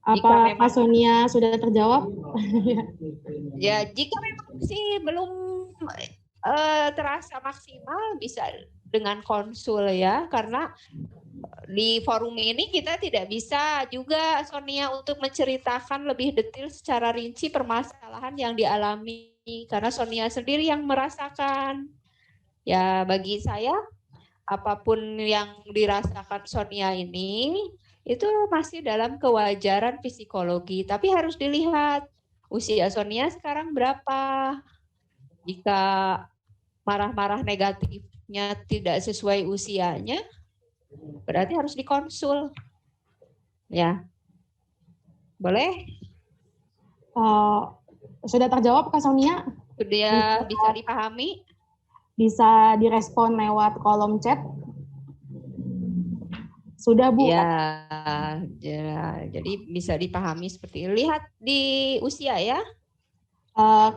Apa Kak Sonia sudah terjawab? Ya, jika memang sih belum terasa maksimal, bisa dengan konsul ya, karena di forum ini kita tidak bisa juga Sonia untuk menceritakan lebih detail secara rinci permasalahan yang dialami, karena Sonia sendiri yang merasakan. Ya, bagi saya apapun yang dirasakan Sonia ini itu masih dalam kewajaran psikologi, tapi harus dilihat usia Sonia sekarang berapa. Jika marah-marah negatifnya tidak sesuai usianya, berarti harus dikonsul. Ya. Boleh? Sudah terjawab Kak Sonia? Sudah bisa dipahami? Bisa direspon lewat kolom chat? Sudah Bu. Ya, jadi bisa dipahami seperti ini. Lihat di usia ya.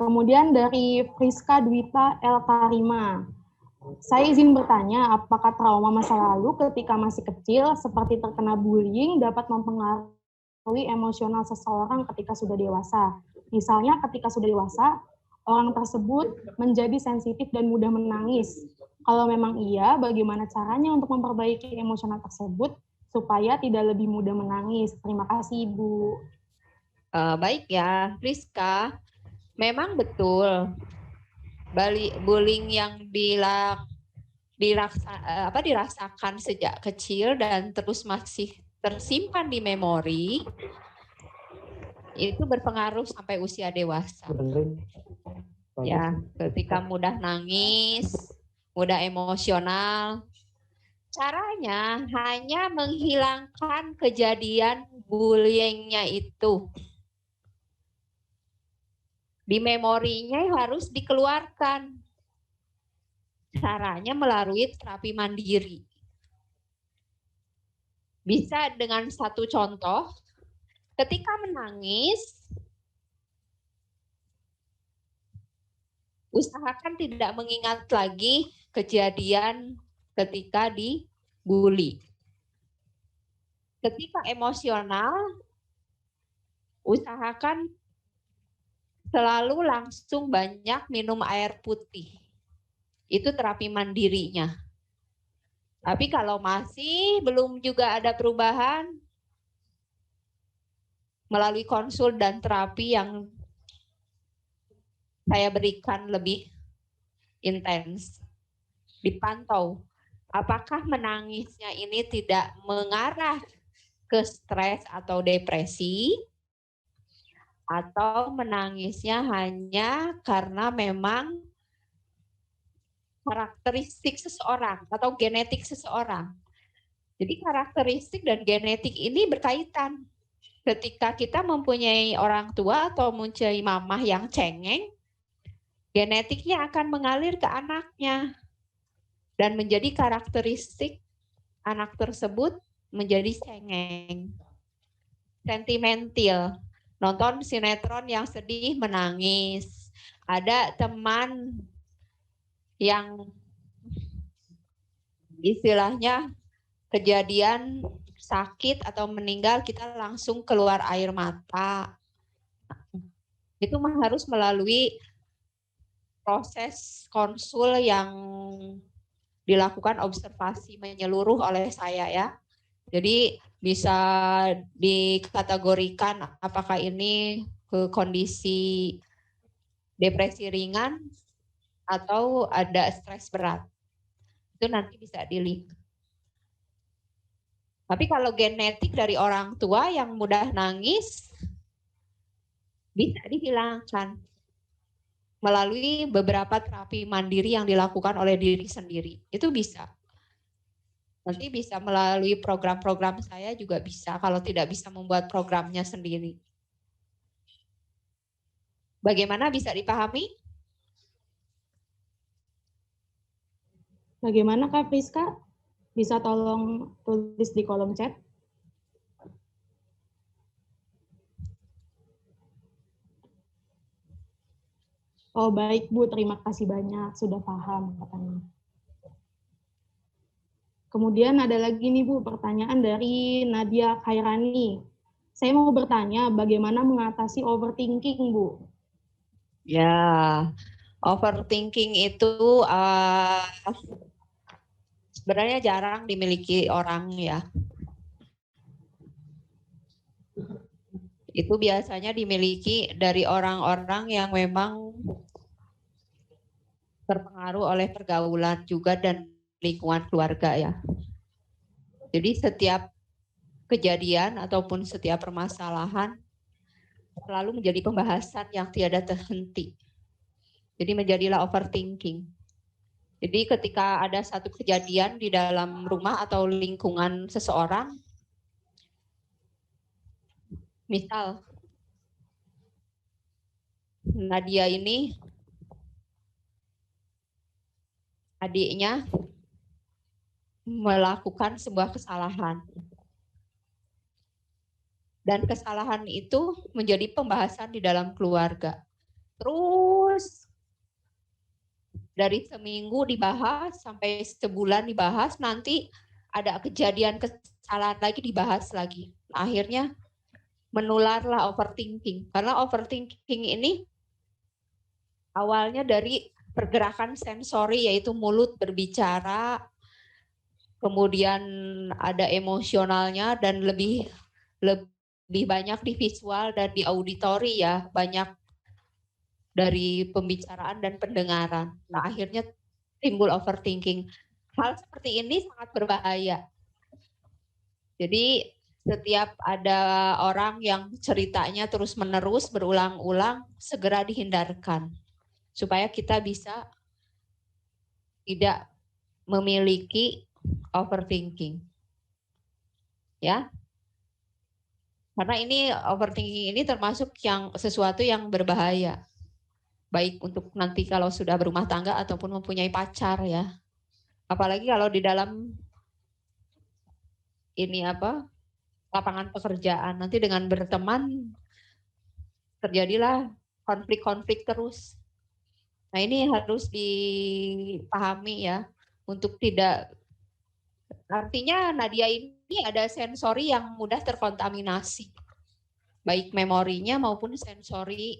Kemudian dari Friska Dwita El Karima. Saya izin bertanya, apakah trauma masa lalu ketika masih kecil seperti terkena bullying dapat mempengaruhi emosional seseorang ketika sudah dewasa? Misalnya ketika sudah dewasa, orang tersebut menjadi sensitif dan mudah menangis. Kalau memang iya, bagaimana caranya untuk memperbaiki emosional tersebut supaya tidak lebih mudah menangis? Terima kasih, Ibu. Baik ya, Rizka. Memang betul. Bullying yang dirasakan sejak kecil dan terus masih tersimpan di memori, itu berpengaruh sampai usia dewasa. Ya, ketika mudah nangis, mudah emosional, caranya hanya menghilangkan kejadian bullyingnya itu. Di memorinya harus dikeluarkan. Caranya melalui terapi mandiri. Bisa dengan satu contoh, ketika menangis, usahakan tidak mengingat lagi kejadian ketika dibully. Ketika emosional, usahakan selalu langsung banyak minum air putih. Itu terapi mandirinya. Tapi kalau masih belum juga ada perubahan, melalui konsul dan terapi yang saya berikan lebih intens, dipantau apakah menangisnya ini tidak mengarah ke stres atau depresi, atau menangisnya hanya karena memang karakteristik seseorang atau genetik seseorang. Jadi karakteristik dan genetik ini berkaitan. Ketika kita mempunyai orang tua atau mempunyai mamah yang cengeng, genetiknya akan mengalir ke anaknya. Dan menjadi karakteristik anak tersebut menjadi cengeng. Sentimental. Nonton sinetron yang sedih menangis. Ada teman yang istilahnya kejadian sakit atau meninggal kita langsung keluar air mata. Itu harus melalui proses konsul yang dilakukan observasi menyeluruh oleh saya ya. Jadi bisa dikategorikan apakah ini ke kondisi depresi ringan atau ada stres berat. Itu nanti bisa dilihat. Tapi kalau genetik dari orang tua yang mudah nangis, bisa dihilangkan melalui beberapa terapi mandiri yang dilakukan oleh diri sendiri. Itu bisa. Nanti bisa melalui program-program saya juga bisa, kalau tidak bisa membuat programnya sendiri. Bagaimana bisa dipahami? Bagaimana Kak Priska? Bisa tolong tulis di kolom chat? Oh baik Bu, terima kasih banyak, sudah paham katanya. Kemudian ada lagi nih Bu, pertanyaan dari Nadia Khairani. Saya mau bertanya bagaimana mengatasi overthinking Bu? Ya, overthinking itu sebenarnya jarang dimiliki orang ya. Itu biasanya dimiliki dari orang-orang yang memang terpengaruh oleh pergaulan juga dan lingkungan keluarga ya. Jadi setiap kejadian ataupun setiap permasalahan selalu menjadi pembahasan yang tiada terhenti. Jadi menjadilah overthinking. Jadi ketika ada satu kejadian di dalam rumah atau lingkungan seseorang, misal Nadia ini adiknya melakukan sebuah kesalahan. Dan kesalahan itu menjadi pembahasan di dalam keluarga. Terus dari seminggu dibahas sampai sebulan dibahas, nanti ada kejadian kesalahan lagi dibahas lagi. Akhirnya menularlah overthinking. Karena overthinking ini awalnya dari pergerakan sensori, yaitu mulut berbicara, kemudian ada emosionalnya, dan lebih banyak di visual dan di auditori ya, banyak dari pembicaraan dan pendengaran. Nah akhirnya timbul overthinking. Hal seperti ini sangat berbahaya. Jadi setiap ada orang yang ceritanya terus-menerus berulang-ulang, segera dihindarkan. Supaya kita bisa tidak memiliki overthinking. Ya. Karena ini overthinking ini termasuk yang sesuatu yang berbahaya. Baik untuk nanti kalau sudah berumah tangga ataupun mempunyai pacar ya. Apalagi kalau di dalam ini lapangan pekerjaan, nanti dengan berteman terjadilah konflik-konflik terus. Nah, ini harus dipahami ya, untuk tidak, artinya Nadia ini ada sensori yang mudah terkontaminasi, baik memorinya maupun sensori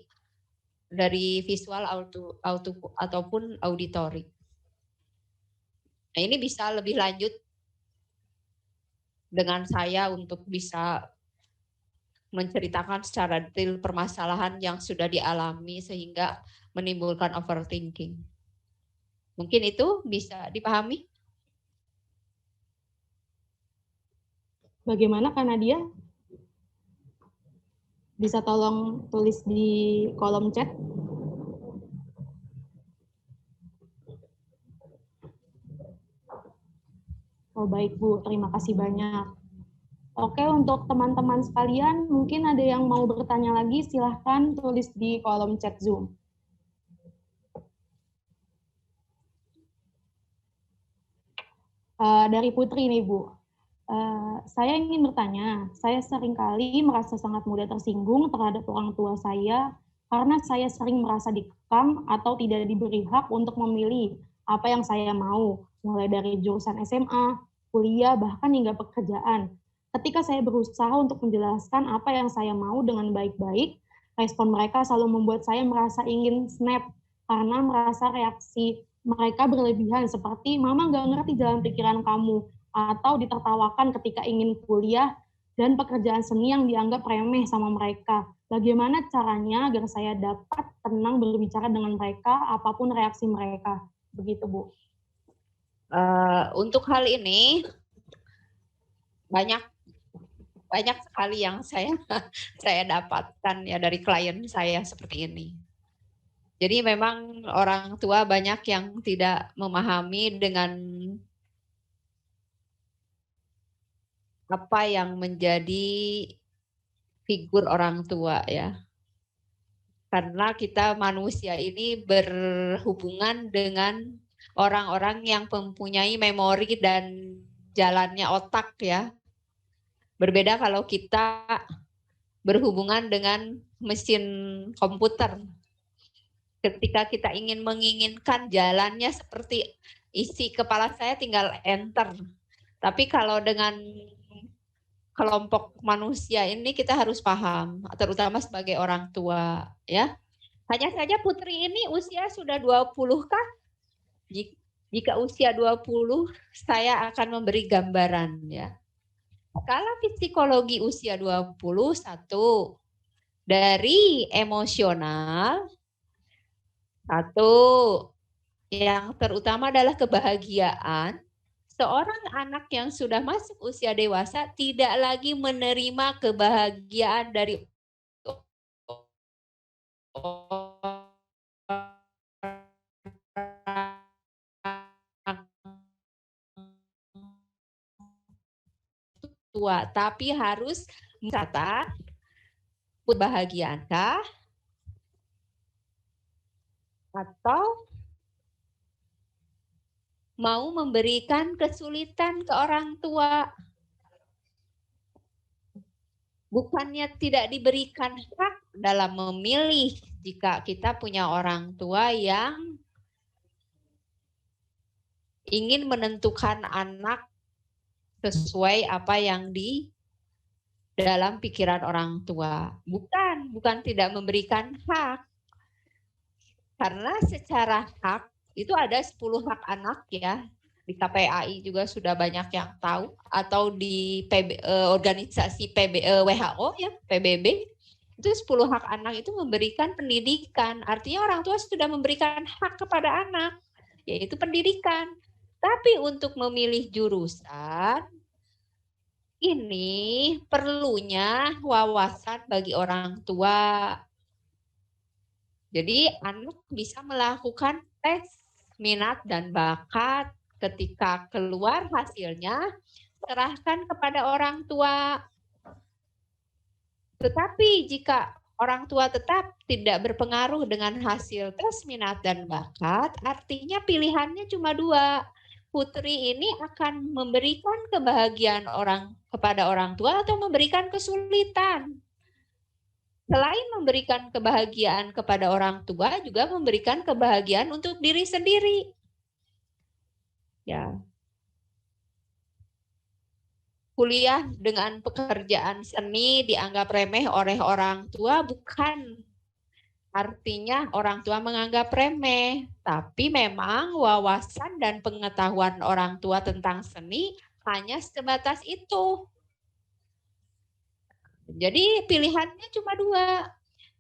dari visual ataupun auditori. Nah, ini bisa lebih lanjut dengan saya untuk bisa menceritakan secara detail permasalahan yang sudah dialami sehingga menimbulkan overthinking. Mungkin itu bisa dipahami? Bagaimana Kak Nadia? Bisa tolong tulis di kolom chat? Oh baik Bu, terima kasih banyak. Oke, untuk teman-teman sekalian, mungkin ada yang mau bertanya lagi, silahkan tulis di kolom chat Zoom. Dari Putri nih Bu, saya ingin bertanya, saya seringkali merasa sangat mudah tersinggung terhadap orang tua saya karena saya sering merasa dikekang atau tidak diberi hak untuk memilih apa yang saya mau, mulai dari jurusan SMA, kuliah, bahkan hingga pekerjaan. Ketika saya berusaha untuk menjelaskan apa yang saya mau dengan baik-baik, respon mereka selalu membuat saya merasa ingin snap karena merasa reaksi mereka berlebihan seperti mama nggak ngerti jalan pikiran kamu, atau ditertawakan ketika ingin kuliah dan pekerjaan seni yang dianggap remeh sama mereka. Bagaimana caranya agar saya dapat tenang berbicara dengan mereka apapun reaksi mereka? Begitu Bu. Untuk hal ini banyak sekali yang saya dapatkan ya dari klien saya seperti ini. Jadi memang orang tua banyak yang tidak memahami dengan apa yang menjadi figur orang tua ya. Karena kita manusia ini berhubungan dengan orang-orang yang mempunyai memori dan jalannya otak ya. Berbeda kalau kita berhubungan dengan mesin komputer. Ketika kita menginginkan jalannya seperti isi kepala saya tinggal enter. Tapi kalau dengan kelompok manusia ini kita harus paham, terutama sebagai orang tua ya. Hanya saja Putri ini usia sudah 20 kah? Jika usia 20 saya akan memberi gambaran ya. Skala psikologi usia 21 dari emosional, satu yang terutama adalah kebahagiaan. Seorang anak yang sudah masuk usia dewasa tidak lagi menerima kebahagiaan dari tua, tapi harus mencatat kebahagiaankah atau mau memberikan kesulitan ke orang tua. Bukannya tidak diberikan hak dalam memilih jika kita punya orang tua yang ingin menentukan anak sesuai apa yang di dalam pikiran orang tua. Bukan tidak memberikan hak. Karena secara hak itu ada 10 hak anak ya. Di KPAI juga sudah banyak yang tahu, atau di organisasi WHO ya, PBB, itu 10 hak anak itu memberikan pendidikan. Artinya orang tua sudah memberikan hak kepada anak, yaitu pendidikan. Tapi untuk memilih jurusan, ini perlunya wawasan bagi orang tua. Jadi anak bisa melakukan tes minat dan bakat. Ketika keluar hasilnya, serahkan kepada orang tua. Tetapi jika orang tua tetap tidak berpengaruh dengan hasil tes minat dan bakat, artinya pilihannya cuma 2. Putri ini akan memberikan kebahagiaan kepada orang tua atau memberikan kesulitan. selain memberikan kebahagiaan kepada orang tua, juga memberikan kebahagiaan untuk diri sendiri. Ya. Kuliah dengan pekerjaan seni dianggap remeh oleh orang tua bukan artinya orang tua menganggap remeh, tapi memang wawasan dan pengetahuan orang tua tentang seni hanya sebatas itu. Jadi pilihannya cuma dua,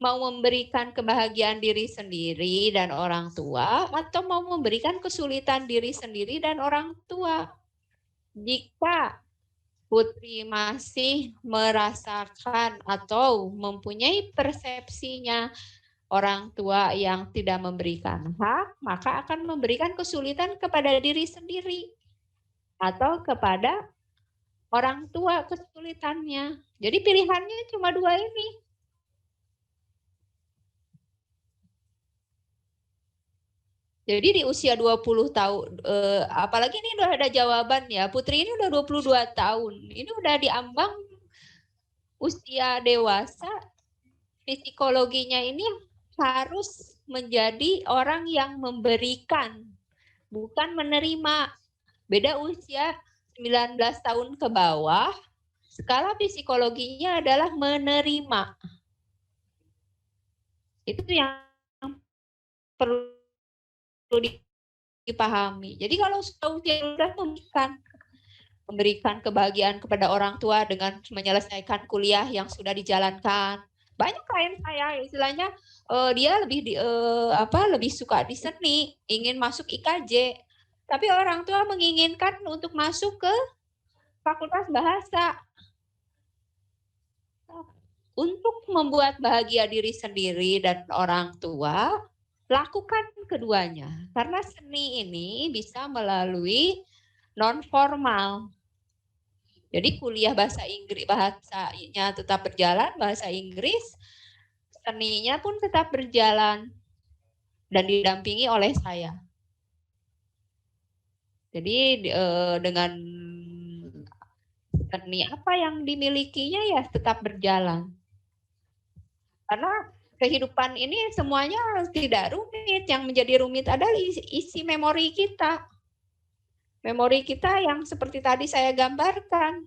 mau memberikan kebahagiaan diri sendiri dan orang tua, atau mau memberikan kesulitan diri sendiri dan orang tua. Jika Putri masih merasakan atau mempunyai persepsinya orang tua yang tidak memberikan hak, maka akan memberikan kesulitan kepada diri sendiri atau kepada orang tua kesulitannya. Jadi pilihannya cuma dua ini. Jadi di usia 20 tahun, apalagi ini udah ada jawaban ya, Putri ini udah 22 tahun, ini udah diambang usia dewasa, psikologinya ini harus menjadi orang yang memberikan, bukan menerima. Beda usia 19 tahun ke bawah, skala psikologinya adalah menerima. Itu yang perlu dipahami. Jadi kalau sudah memberikan kebahagiaan kepada orang tua dengan menyelesaikan kuliah yang sudah dijalankan. Banyak klien saya istilahnya dia lebih suka di seni, ingin masuk IKJ. Tapi orang tua menginginkan untuk masuk ke Fakultas Bahasa. Untuk membuat bahagia diri sendiri dan orang tua, lakukan keduanya. Karena seni ini bisa melalui non-formal. Jadi kuliah bahasa Inggris, bahasanya tetap berjalan, bahasa Inggris, seninya pun tetap berjalan dan didampingi oleh saya. Jadi dengan seni apa yang dimilikinya ya tetap berjalan. Karena kehidupan ini semuanya tidak rumit. Yang menjadi rumit adalah isi memori kita. Memori kita yang seperti tadi saya gambarkan.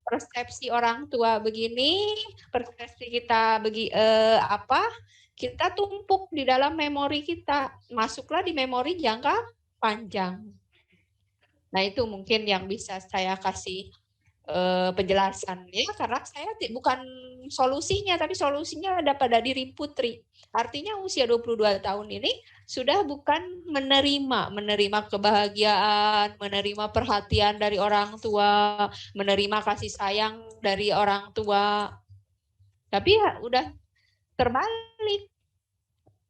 Persepsi orang tua begini, persepsi kita kita tumpuk di dalam memori kita. Masuklah di memori jangka panjang. Nah, itu mungkin yang bisa saya kasih penjelasannya, karena saya bukan solusinya, tapi solusinya ada pada diri Putri. Artinya usia 22 tahun ini sudah bukan menerima kebahagiaan, menerima perhatian dari orang tua, menerima kasih sayang dari orang tua. Tapi ya udah terbalik.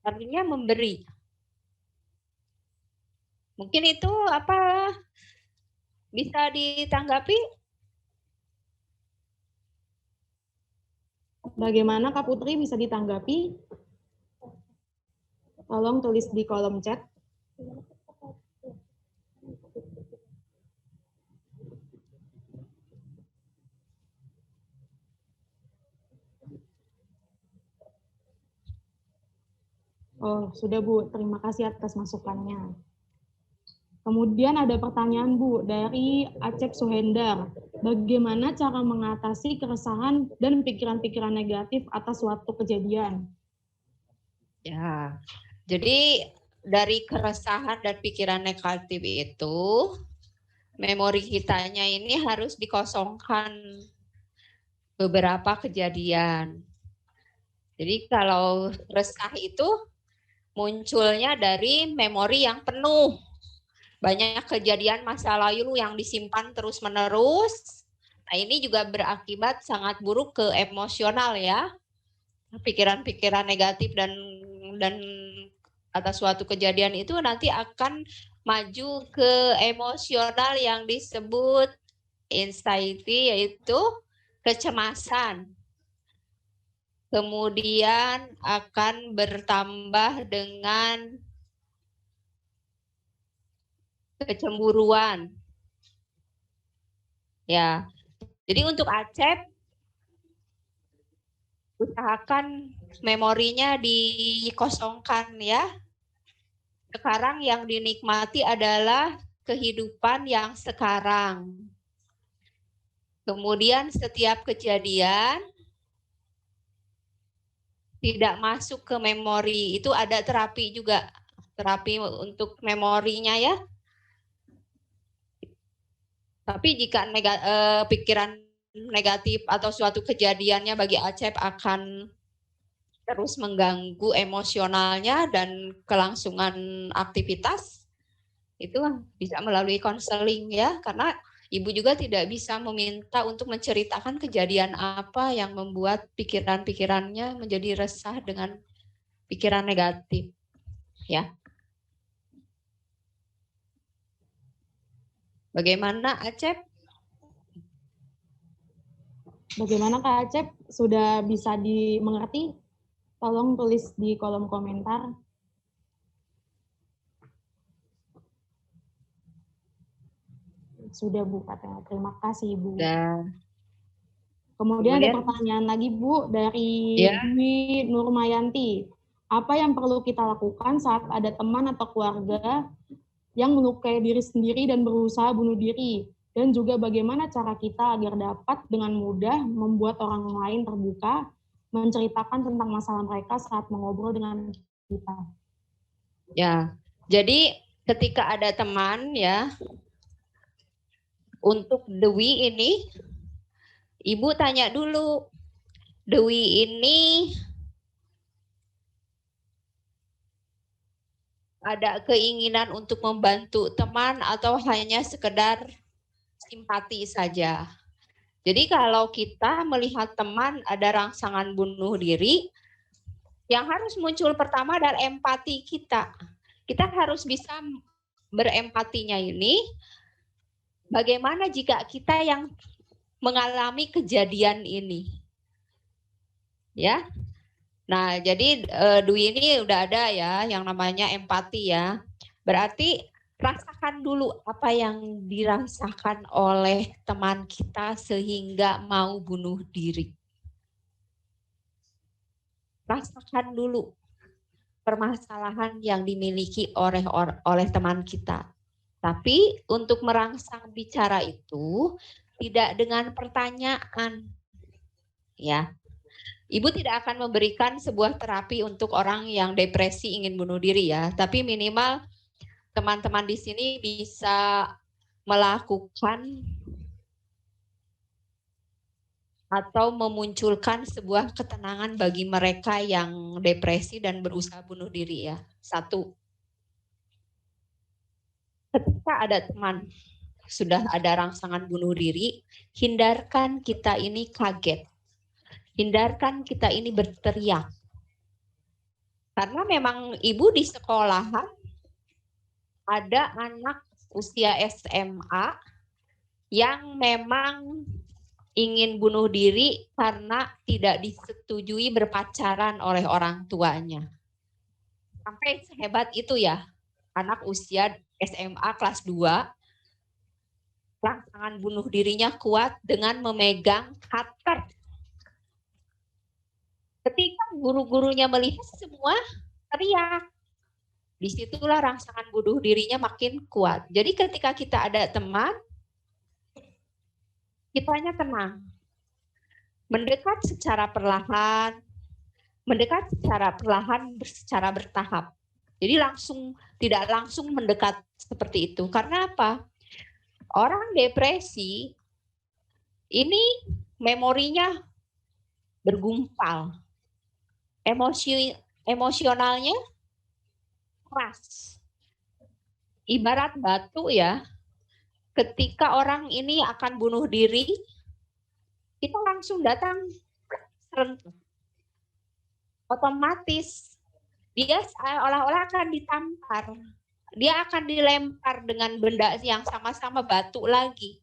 Artinya memberi. Mungkin itu apa bisa ditanggapi? Bagaimana Kak Putri, bisa ditanggapi? Tolong tulis di kolom chat. Oh, sudah Bu. Terima kasih atas masukannya. Kemudian ada pertanyaan Bu dari Acep Suhendar. Bagaimana cara mengatasi keresahan dan pikiran-pikiran negatif atas suatu kejadian? Ya, jadi dari keresahan dan pikiran negatif itu, memori kitanya ini harus dikosongkan beberapa kejadian. Jadi kalau resah itu munculnya dari memori yang penuh. Banyak kejadian masa lalu yang disimpan terus-menerus. Nah, ini juga berakibat sangat buruk ke emosional ya. Pikiran-pikiran negatif dan atas suatu kejadian itu nanti akan maju ke emosional yang disebut anxiety, yaitu kecemasan. Kemudian akan bertambah dengan kecemburuan. Ya. Jadi untuk Acep usahakan memorinya dikosongkan ya. Sekarang yang dinikmati adalah kehidupan yang sekarang. Kemudian setiap kejadian tidak masuk ke memori, itu ada terapi juga. Terapi untuk memorinya ya. Tapi jika pikiran negatif atau suatu kejadiannya bagi Acep akan terus mengganggu emosionalnya dan kelangsungan aktivitas, itu bisa melalui konseling ya, karena ibu juga tidak bisa meminta untuk menceritakan kejadian apa yang membuat pikiran-pikirannya menjadi resah dengan pikiran negatif ya. Bagaimana Acep? Bagaimana Kak Acep? Sudah bisa dimengerti? Tolong tulis di kolom komentar. Sudah Bu katanya. Terima kasih Bu. Kemudian ada pertanyaan lagi Bu dari Dwi Nurmayanti. Apa yang perlu kita lakukan saat ada teman atau keluarga yang melukai diri sendiri dan berusaha bunuh diri? Dan juga bagaimana cara kita agar dapat dengan mudah membuat orang lain terbuka, menceritakan tentang masalah mereka saat mengobrol dengan kita. Ya, jadi ketika ada teman ya, untuk Dewi ini, Ibu tanya dulu, Dewi ini ada keinginan untuk membantu teman atau hanya sekedar simpati saja. Jadi kalau kita melihat teman ada rangsangan bunuh diri, yang harus muncul pertama adalah empati kita. Kita harus bisa berempatinya ini, bagaimana jika kita yang mengalami kejadian ini. Ya. Nah, jadi Dwi ini udah ada ya yang namanya empati ya. Berarti rasakan dulu apa yang dirasakan oleh teman kita sehingga mau bunuh diri. Rasakan dulu permasalahan yang dimiliki oleh teman kita. Tapi untuk merangsang bicara itu tidak dengan pertanyaan. Ya. Ibu tidak akan memberikan sebuah terapi untuk orang yang depresi ingin bunuh diri ya, tapi minimal teman-teman di sini bisa melakukan atau memunculkan sebuah ketenangan bagi mereka yang depresi dan berusaha bunuh diri ya. 1. Ketika ada teman sudah ada rangsangan bunuh diri, hindarkan kita ini kaget. Hindarkan kita ini berteriak. Karena memang ibu di sekolahan ada anak usia SMA yang memang ingin bunuh diri karena tidak disetujui berpacaran oleh orang tuanya. Sampai sehebat itu ya, anak usia SMA kelas 2, rangsangan bunuh dirinya kuat dengan memegang cutter. Ketika guru-gurunya melihat semua teriak. Disitulah rangsangan bunuh dirinya makin kuat. Jadi ketika kita ada teman, kitanya tenang. Mendekat secara perlahan, secara bertahap. Jadi tidak langsung mendekat seperti itu. Karena apa? Orang depresi ini memorinya bergumpal. Emosionalnya keras. Ibarat batu ya, ketika orang ini akan bunuh diri, kita langsung datang serentak. Otomatis dia olah-olah akan ditampar. Dia akan dilempar dengan benda yang sama-sama batu lagi.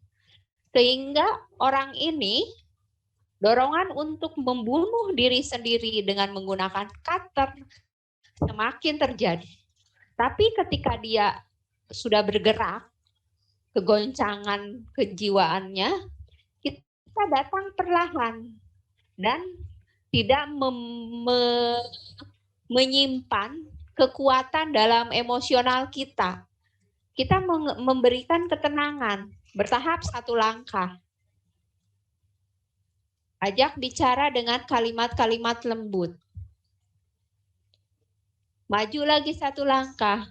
Sehingga orang ini dorongan untuk membunuh diri sendiri dengan menggunakan cutter semakin terjadi. Tapi ketika dia sudah bergerak, kegoncangan kejiwaannya, kita datang perlahan dan tidak menyimpan kekuatan dalam emosional kita. Kita memberikan ketenangan, bertahap satu langkah. Ajak bicara dengan kalimat-kalimat lembut. Maju lagi satu langkah.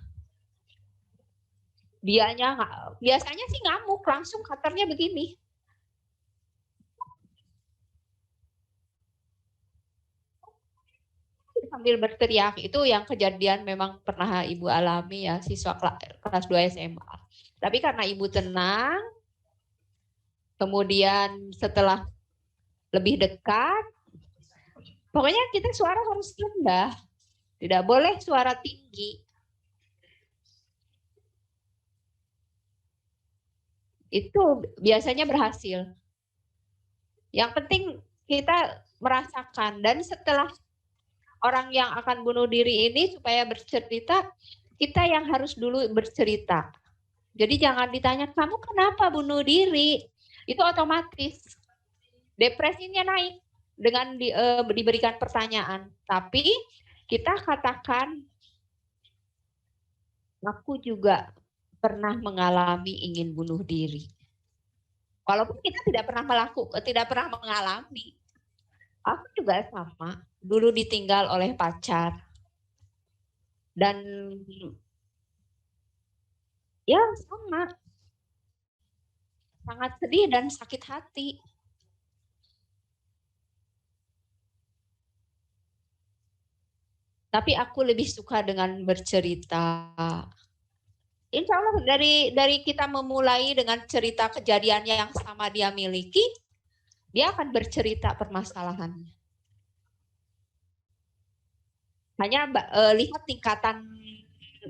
Biasanya sih ngamuk, langsung katernya begini. Sambil berteriak, itu yang kejadian memang pernah Ibu alami ya, siswa kelas 2 SMA. Tapi karena Ibu tenang, kemudian setelah lebih dekat, pokoknya kita suara harus rendah, tidak boleh suara tinggi. Itu biasanya berhasil. Yang penting kita merasakan, dan setelah orang yang akan bunuh diri ini supaya bercerita, kita yang harus dulu bercerita. Jadi jangan ditanya, kamu kenapa bunuh diri? Itu otomatis. Depresinya naik dengan diberikan pertanyaan. Tapi kita katakan, aku juga pernah mengalami ingin bunuh diri. Walaupun kita tidak pernah mengalami. Aku juga sama, dulu ditinggal oleh pacar. Dan ya sangat sedih dan sakit hati. Tapi aku lebih suka dengan bercerita. Insya Allah dari kita memulai dengan cerita kejadian yang sama dia miliki, dia akan bercerita permasalahannya. Hanya lihat tingkatan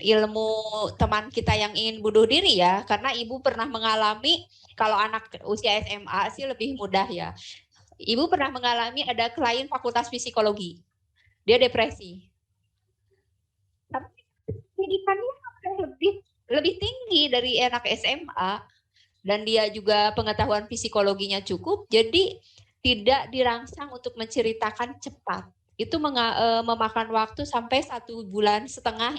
ilmu teman kita yang ingin bunuh diri ya, karena Ibu pernah mengalami, kalau anak usia SMA sih lebih mudah ya. Ibu pernah mengalami ada klien fakultas psikologi, dia depresi. Tapi pendidikannya lebih tinggi dari anak SMA, dan dia juga pengetahuan psikologinya cukup, jadi tidak dirangsang untuk menceritakan cepat. Itu memakan waktu sampai 1,5 bulan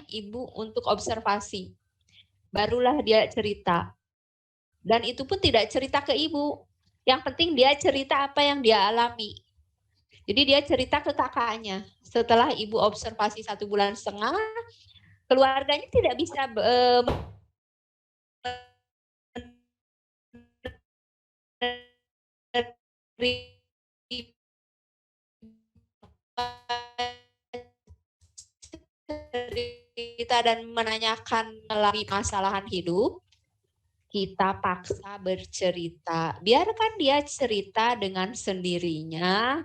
Ibu untuk observasi. Barulah dia cerita. Dan itu pun tidak cerita ke Ibu. Yang penting dia cerita apa yang dia alami. Jadi dia cerita ke kakaknya. Setelah Ibu observasi 1,5 bulan, keluarganya tidak bisa cerita dan menanyakan melalui masalahan hidup, kita paksa bercerita. Biarkan dia cerita dengan sendirinya,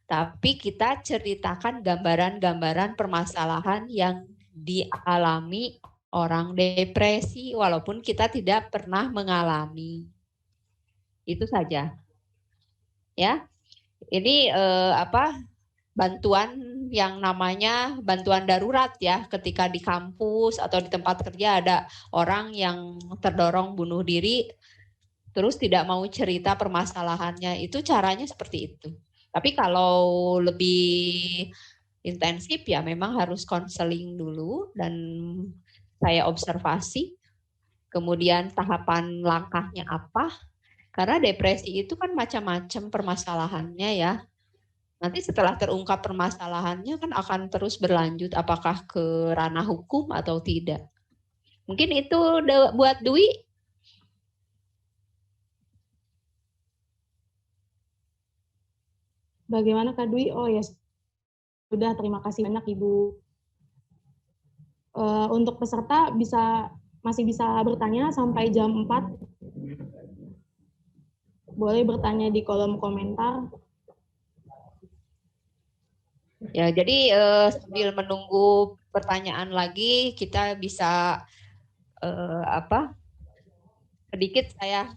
tapi kita ceritakan gambaran-gambaran permasalahan yang dialami orang depresi walaupun kita tidak pernah mengalami. Itu saja. Ya. Ini bantuan yang namanya bantuan darurat ya, ketika di kampus atau di tempat kerja ada orang yang terdorong bunuh diri terus tidak mau cerita permasalahannya, itu caranya seperti itu. Tapi kalau lebih intensif ya memang harus konseling dulu, dan saya observasi kemudian tahapan langkahnya apa, karena depresi itu kan macam-macam permasalahannya ya. Nanti setelah terungkap permasalahannya kan akan terus berlanjut apakah ke ranah hukum atau tidak. Mungkin itu buat Dwi. Bagaimana Kak Dwi? Oh ya, sudah, terima kasih banyak Ibu. Untuk peserta masih bisa bertanya sampai jam 4. Boleh bertanya di kolom komentar. Ya, jadi sambil menunggu pertanyaan lagi, kita bisa sedikit saya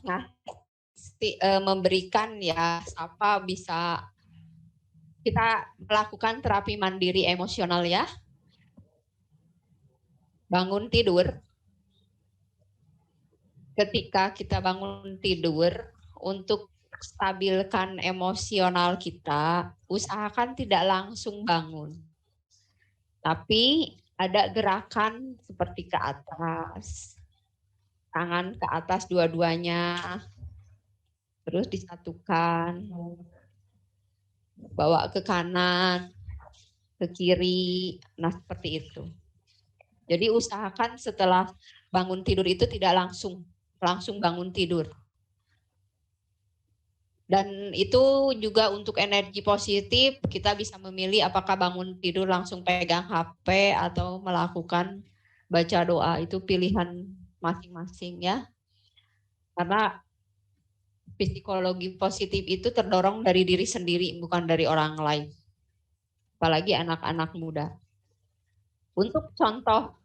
memberikan ya, apa bisa kita melakukan terapi mandiri emosional ya. Bangun tidur. Ketika kita bangun tidur, untuk stabilkan emosional kita, usahakan tidak langsung bangun. Tapi ada gerakan seperti ke atas, tangan ke atas dua-duanya, terus disatukan, bawa ke kanan, ke kiri, nah seperti itu. Jadi usahakan setelah bangun tidur itu tidak langsung bangun tidur. Dan itu juga untuk energi positif, kita bisa memilih apakah bangun tidur langsung pegang HP atau melakukan baca doa, itu pilihan masing-masing ya. Karena psikologi positif itu terdorong dari diri sendiri, bukan dari orang lain. Apalagi anak-anak muda. Untuk contoh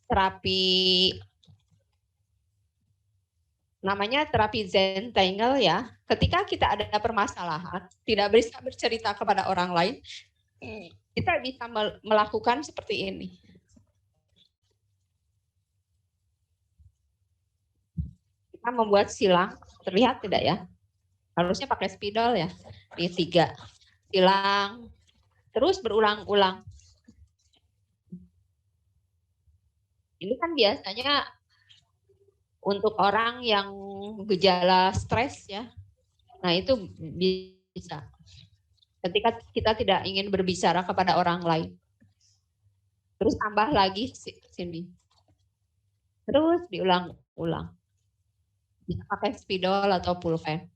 terapi, namanya terapi Zentangle ya. Ketika kita ada permasalahan, tidak bisa bercerita kepada orang lain, kita bisa melakukan seperti ini. Kita membuat silang, terlihat tidak ya? Harusnya pakai spidol ya. Ini 3 silang, terus berulang-ulang. Ini kan biasanya untuk orang yang gejala stres ya. Nah itu bisa. Ketika kita tidak ingin berbicara kepada orang lain. Terus tambah lagi Cindy. Terus diulang-ulang. Bisa pakai spidol atau pulpen.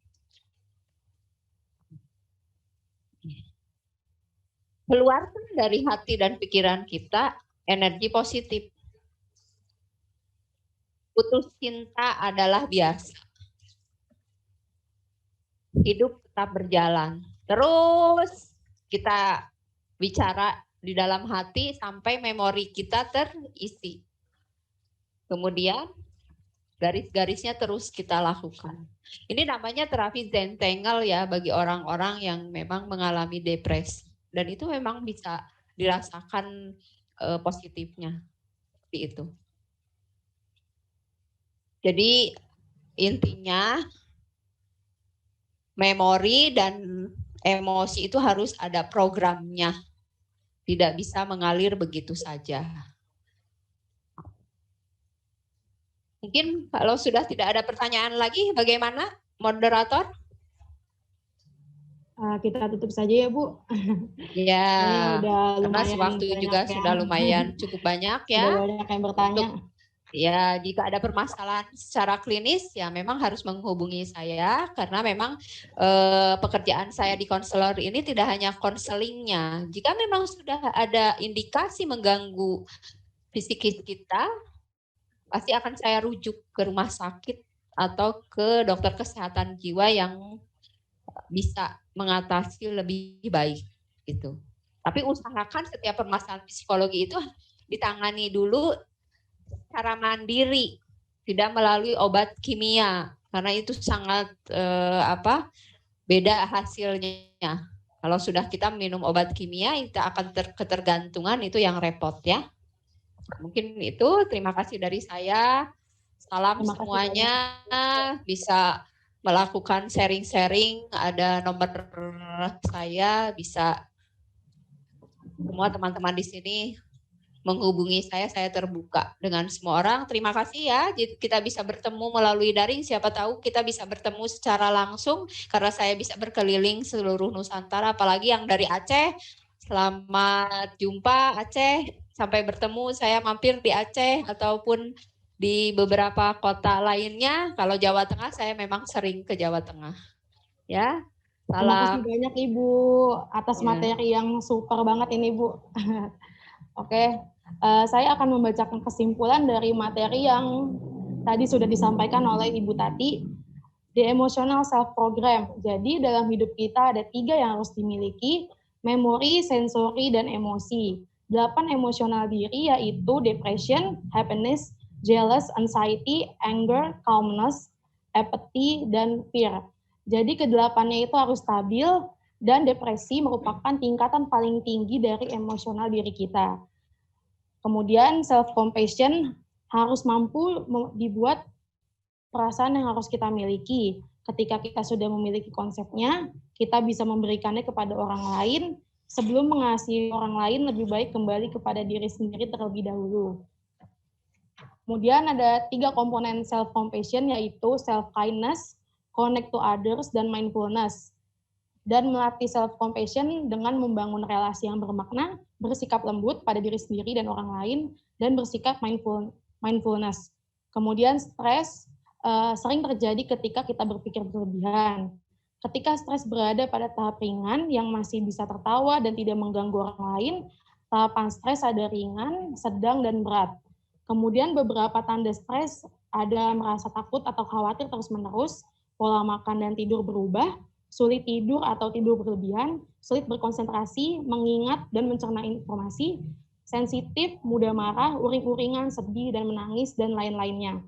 Keluarkan dari hati dan pikiran kita energi positif. Putus cinta adalah biasa. Hidup tetap berjalan. Terus kita bicara di dalam hati sampai memori kita terisi. Kemudian garis-garisnya terus kita lakukan. Ini namanya terapi Zentangle ya bagi orang-orang yang memang mengalami depresi. Dan itu memang bisa dirasakan positifnya. Seperti itu. Jadi intinya memori dan emosi itu harus ada programnya. Tidak bisa mengalir begitu saja. Mungkin kalau sudah tidak ada pertanyaan lagi, bagaimana moderator? Kita tutup saja ya Bu. Ya, karena waktu juga sudah lumayan cukup banyak ya. Sudah banyak yang bertanya. Ya, jika ada permasalahan secara klinis, ya memang harus menghubungi saya karena memang pekerjaan saya di konselor ini tidak hanya konselingnya. Jika memang sudah ada indikasi mengganggu psikis kita, pasti akan saya rujuk ke rumah sakit atau ke dokter kesehatan jiwa yang bisa mengatasi lebih baik gitu. Tapi usahakan setiap permasalahan psikologi itu ditangani dulu secara mandiri, tidak melalui obat kimia, karena itu sangat beda hasilnya. Kalau sudah kita minum obat kimia, itu akan ketergantungan, itu yang repot ya. Mungkin itu, terima kasih dari saya. Salam semuanya, bisa melakukan sharing-sharing, ada nomor saya, bisa semua teman-teman di sini menghubungi saya terbuka dengan semua orang. Terima kasih ya, kita bisa bertemu melalui daring, siapa tahu kita bisa bertemu secara langsung, karena saya bisa berkeliling seluruh Nusantara, apalagi yang dari Aceh. Selamat jumpa Aceh, sampai bertemu, saya mampir di Aceh ataupun di beberapa kota lainnya. Kalau Jawa Tengah, saya memang sering ke Jawa Tengah. Ya, salam. Terima kasih banyak Ibu atas materi yang super banget ini Bu. Oke. Saya akan membacakan kesimpulan dari materi yang tadi sudah disampaikan oleh Ibu Tati, The Emotional Self Program. Jadi dalam hidup kita ada 3 yang harus dimiliki, memori, sensori, dan emosi. 8 emosional diri yaitu depression, happiness, jealous, anxiety, anger, calmness, apathy, dan fear. Jadi ke-8-nya itu harus stabil, dan depresi merupakan tingkatan paling tinggi dari emosional diri kita. Kemudian self-compassion harus mampu dibuat perasaan yang harus kita miliki. Ketika kita sudah memiliki konsepnya, kita bisa memberikannya kepada orang lain. Sebelum mengasihi orang lain, lebih baik kembali kepada diri sendiri terlebih dahulu. Kemudian ada 3 komponen self-compassion, yaitu self-kindness, connect to others, dan mindfulness. Dan melatih self-compassion dengan membangun relasi yang bermakna, bersikap lembut pada diri sendiri dan orang lain, dan bersikap mindfulness. Kemudian stres sering terjadi ketika kita berpikir berlebihan. Ketika stres berada pada tahap ringan yang masih bisa tertawa dan tidak mengganggu orang lain, tahapan stres ada ringan, sedang, dan berat. Kemudian beberapa tanda stres ada merasa takut atau khawatir terus-menerus, pola makan dan tidur berubah, sulit tidur atau tidur berlebihan, sulit berkonsentrasi, mengingat dan mencerna informasi, sensitif, mudah marah, uring-uringan, sedih, dan menangis, dan lain-lainnya.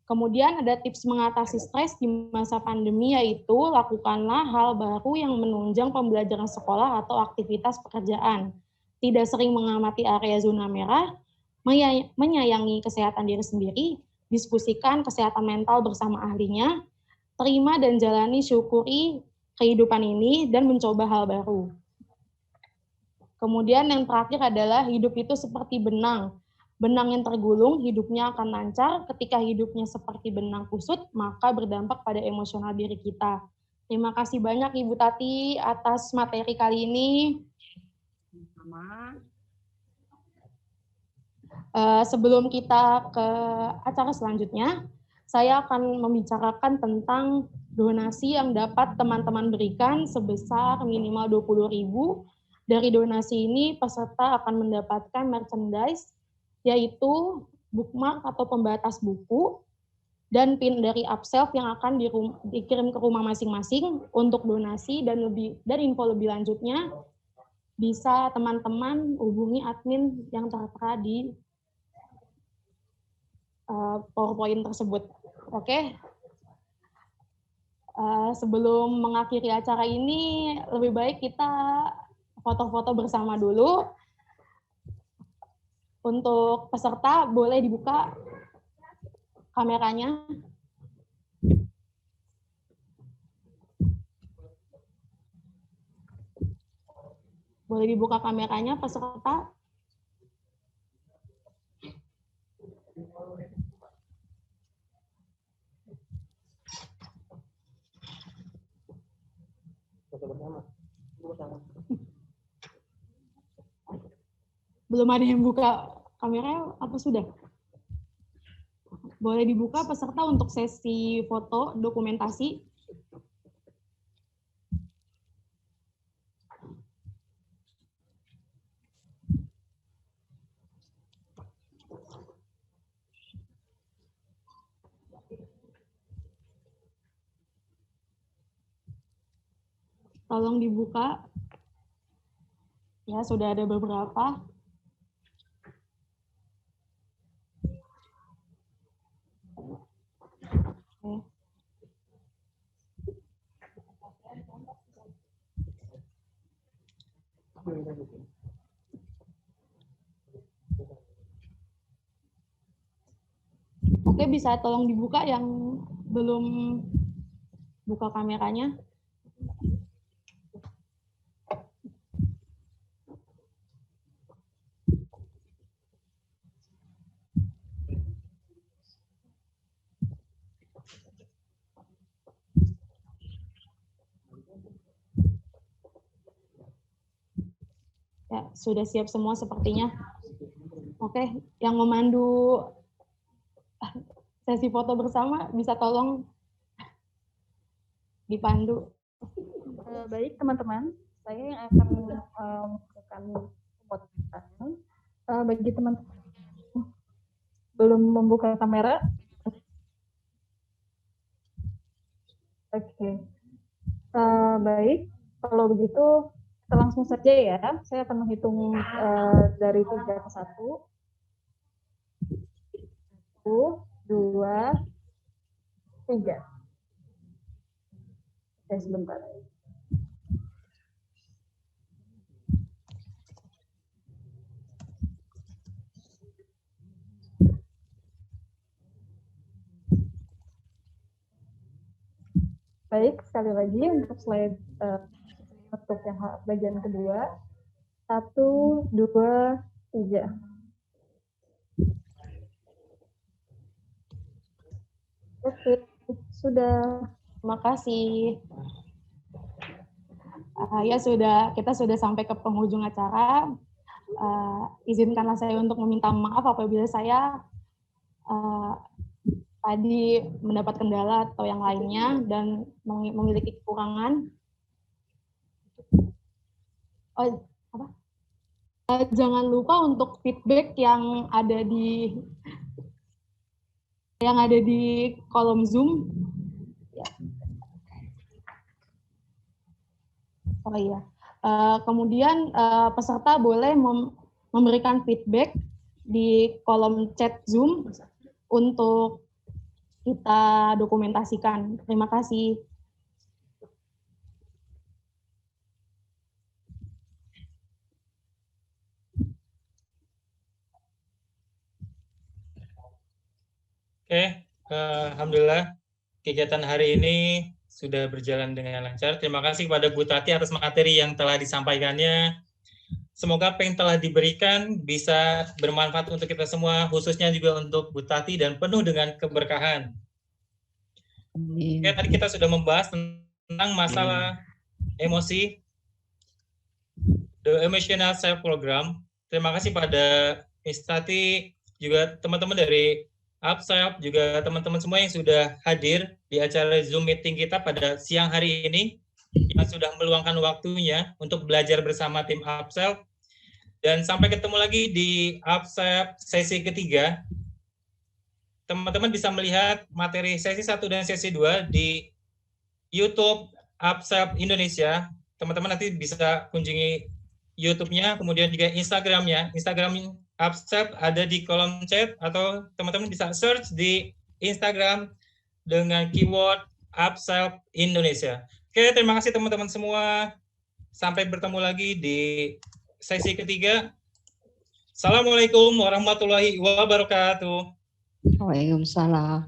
Kemudian ada tips mengatasi stres di masa pandemi, yaitu lakukanlah hal baru yang menunjang pembelajaran sekolah atau aktivitas pekerjaan. Tidak sering mengamati area zona merah, menyayangi kesehatan diri sendiri, diskusikan kesehatan mental bersama ahlinya, terima dan jalani, syukuri kehidupan ini, dan mencoba hal baru. Kemudian yang terakhir adalah hidup itu seperti benang. Benang yang tergulung, hidupnya akan lancar. Ketika hidupnya seperti benang kusut, maka berdampak pada emosional diri kita. Terima kasih banyak Ibu Tati atas materi kali ini. Sebelum kita ke acara selanjutnya, saya akan membicarakan tentang donasi yang dapat teman-teman berikan sebesar minimal 20.000. Dari donasi ini, peserta akan mendapatkan merchandise, yaitu bookmark atau pembatas buku, dan pin dari Upself yang akan dikirim ke rumah masing-masing. Untuk donasi dan info lebih lanjutnya, bisa teman-teman hubungi admin yang tertera di PowerPoint tersebut. Oke. Sebelum mengakhiri acara ini, lebih baik kita foto-foto bersama dulu. Untuk peserta, boleh dibuka kameranya. Boleh dibuka kameranya, peserta. Belum ada yang buka kamera, apa sudah? Boleh dibuka peserta untuk sesi foto dokumentasi. Tolong dibuka. Ya, sudah ada beberapa. Oke, bisa tolong dibuka yang belum buka kameranya. Ya, sudah siap semua sepertinya. Oke, yang memandu sesi foto bersama bisa tolong dipandu. Baik teman-teman, saya yang akan melakukan pemotretan. Bagi teman-teman belum membuka kamera, oke. Baik, kalau begitu kita langsung saja ya. Saya akan menghitung dari 3 ke 1. 1, 2, 3. Oke, sebentar. Baik, sekali lagi untuk slide untuk yang bagian kedua. 1, 2, 3. Oke, sudah. Terima kasih. Ya sudah, kita sudah sampai ke penghujung acara. Izinkanlah saya untuk meminta maaf apabila saya tadi mendapat kendala atau yang lainnya dan memiliki kekurangan. Jangan lupa untuk feedback yang ada di kolom Zoom. Oh iya. Kemudian peserta boleh memberikan feedback di kolom chat Zoom untuk kita dokumentasikan. Terima kasih. Oke, alhamdulillah kegiatan hari ini sudah berjalan dengan lancar. Terima kasih kepada Bu Tati atas materi yang telah disampaikannya. Semoga apa yang telah diberikan bisa bermanfaat untuk kita semua, khususnya juga untuk Bu Tati dan penuh dengan keberkahan. Oke, tadi kita sudah membahas tentang masalah emosi, the emotional self program. Terima kasih pada Miss Tati, juga teman-teman dari Upself, juga teman-teman semua yang sudah hadir di acara Zoom meeting kita pada siang hari ini, yang sudah meluangkan waktunya untuk belajar bersama tim Upself. Dan sampai ketemu lagi di Upself sesi ketiga. Teman-teman bisa melihat materi sesi 1 dan sesi 2 di YouTube Upself Indonesia. Teman-teman nanti bisa kunjungi YouTube-nya, kemudian juga Instagram-nya. Instagram Upself ada di kolom chat, atau teman-teman bisa search di Instagram dengan keyword Upself Indonesia. Oke, terima kasih teman-teman semua. Sampai bertemu lagi di sesi ketiga. Assalamualaikum warahmatullahi wabarakatuh. Waalaikumsalam.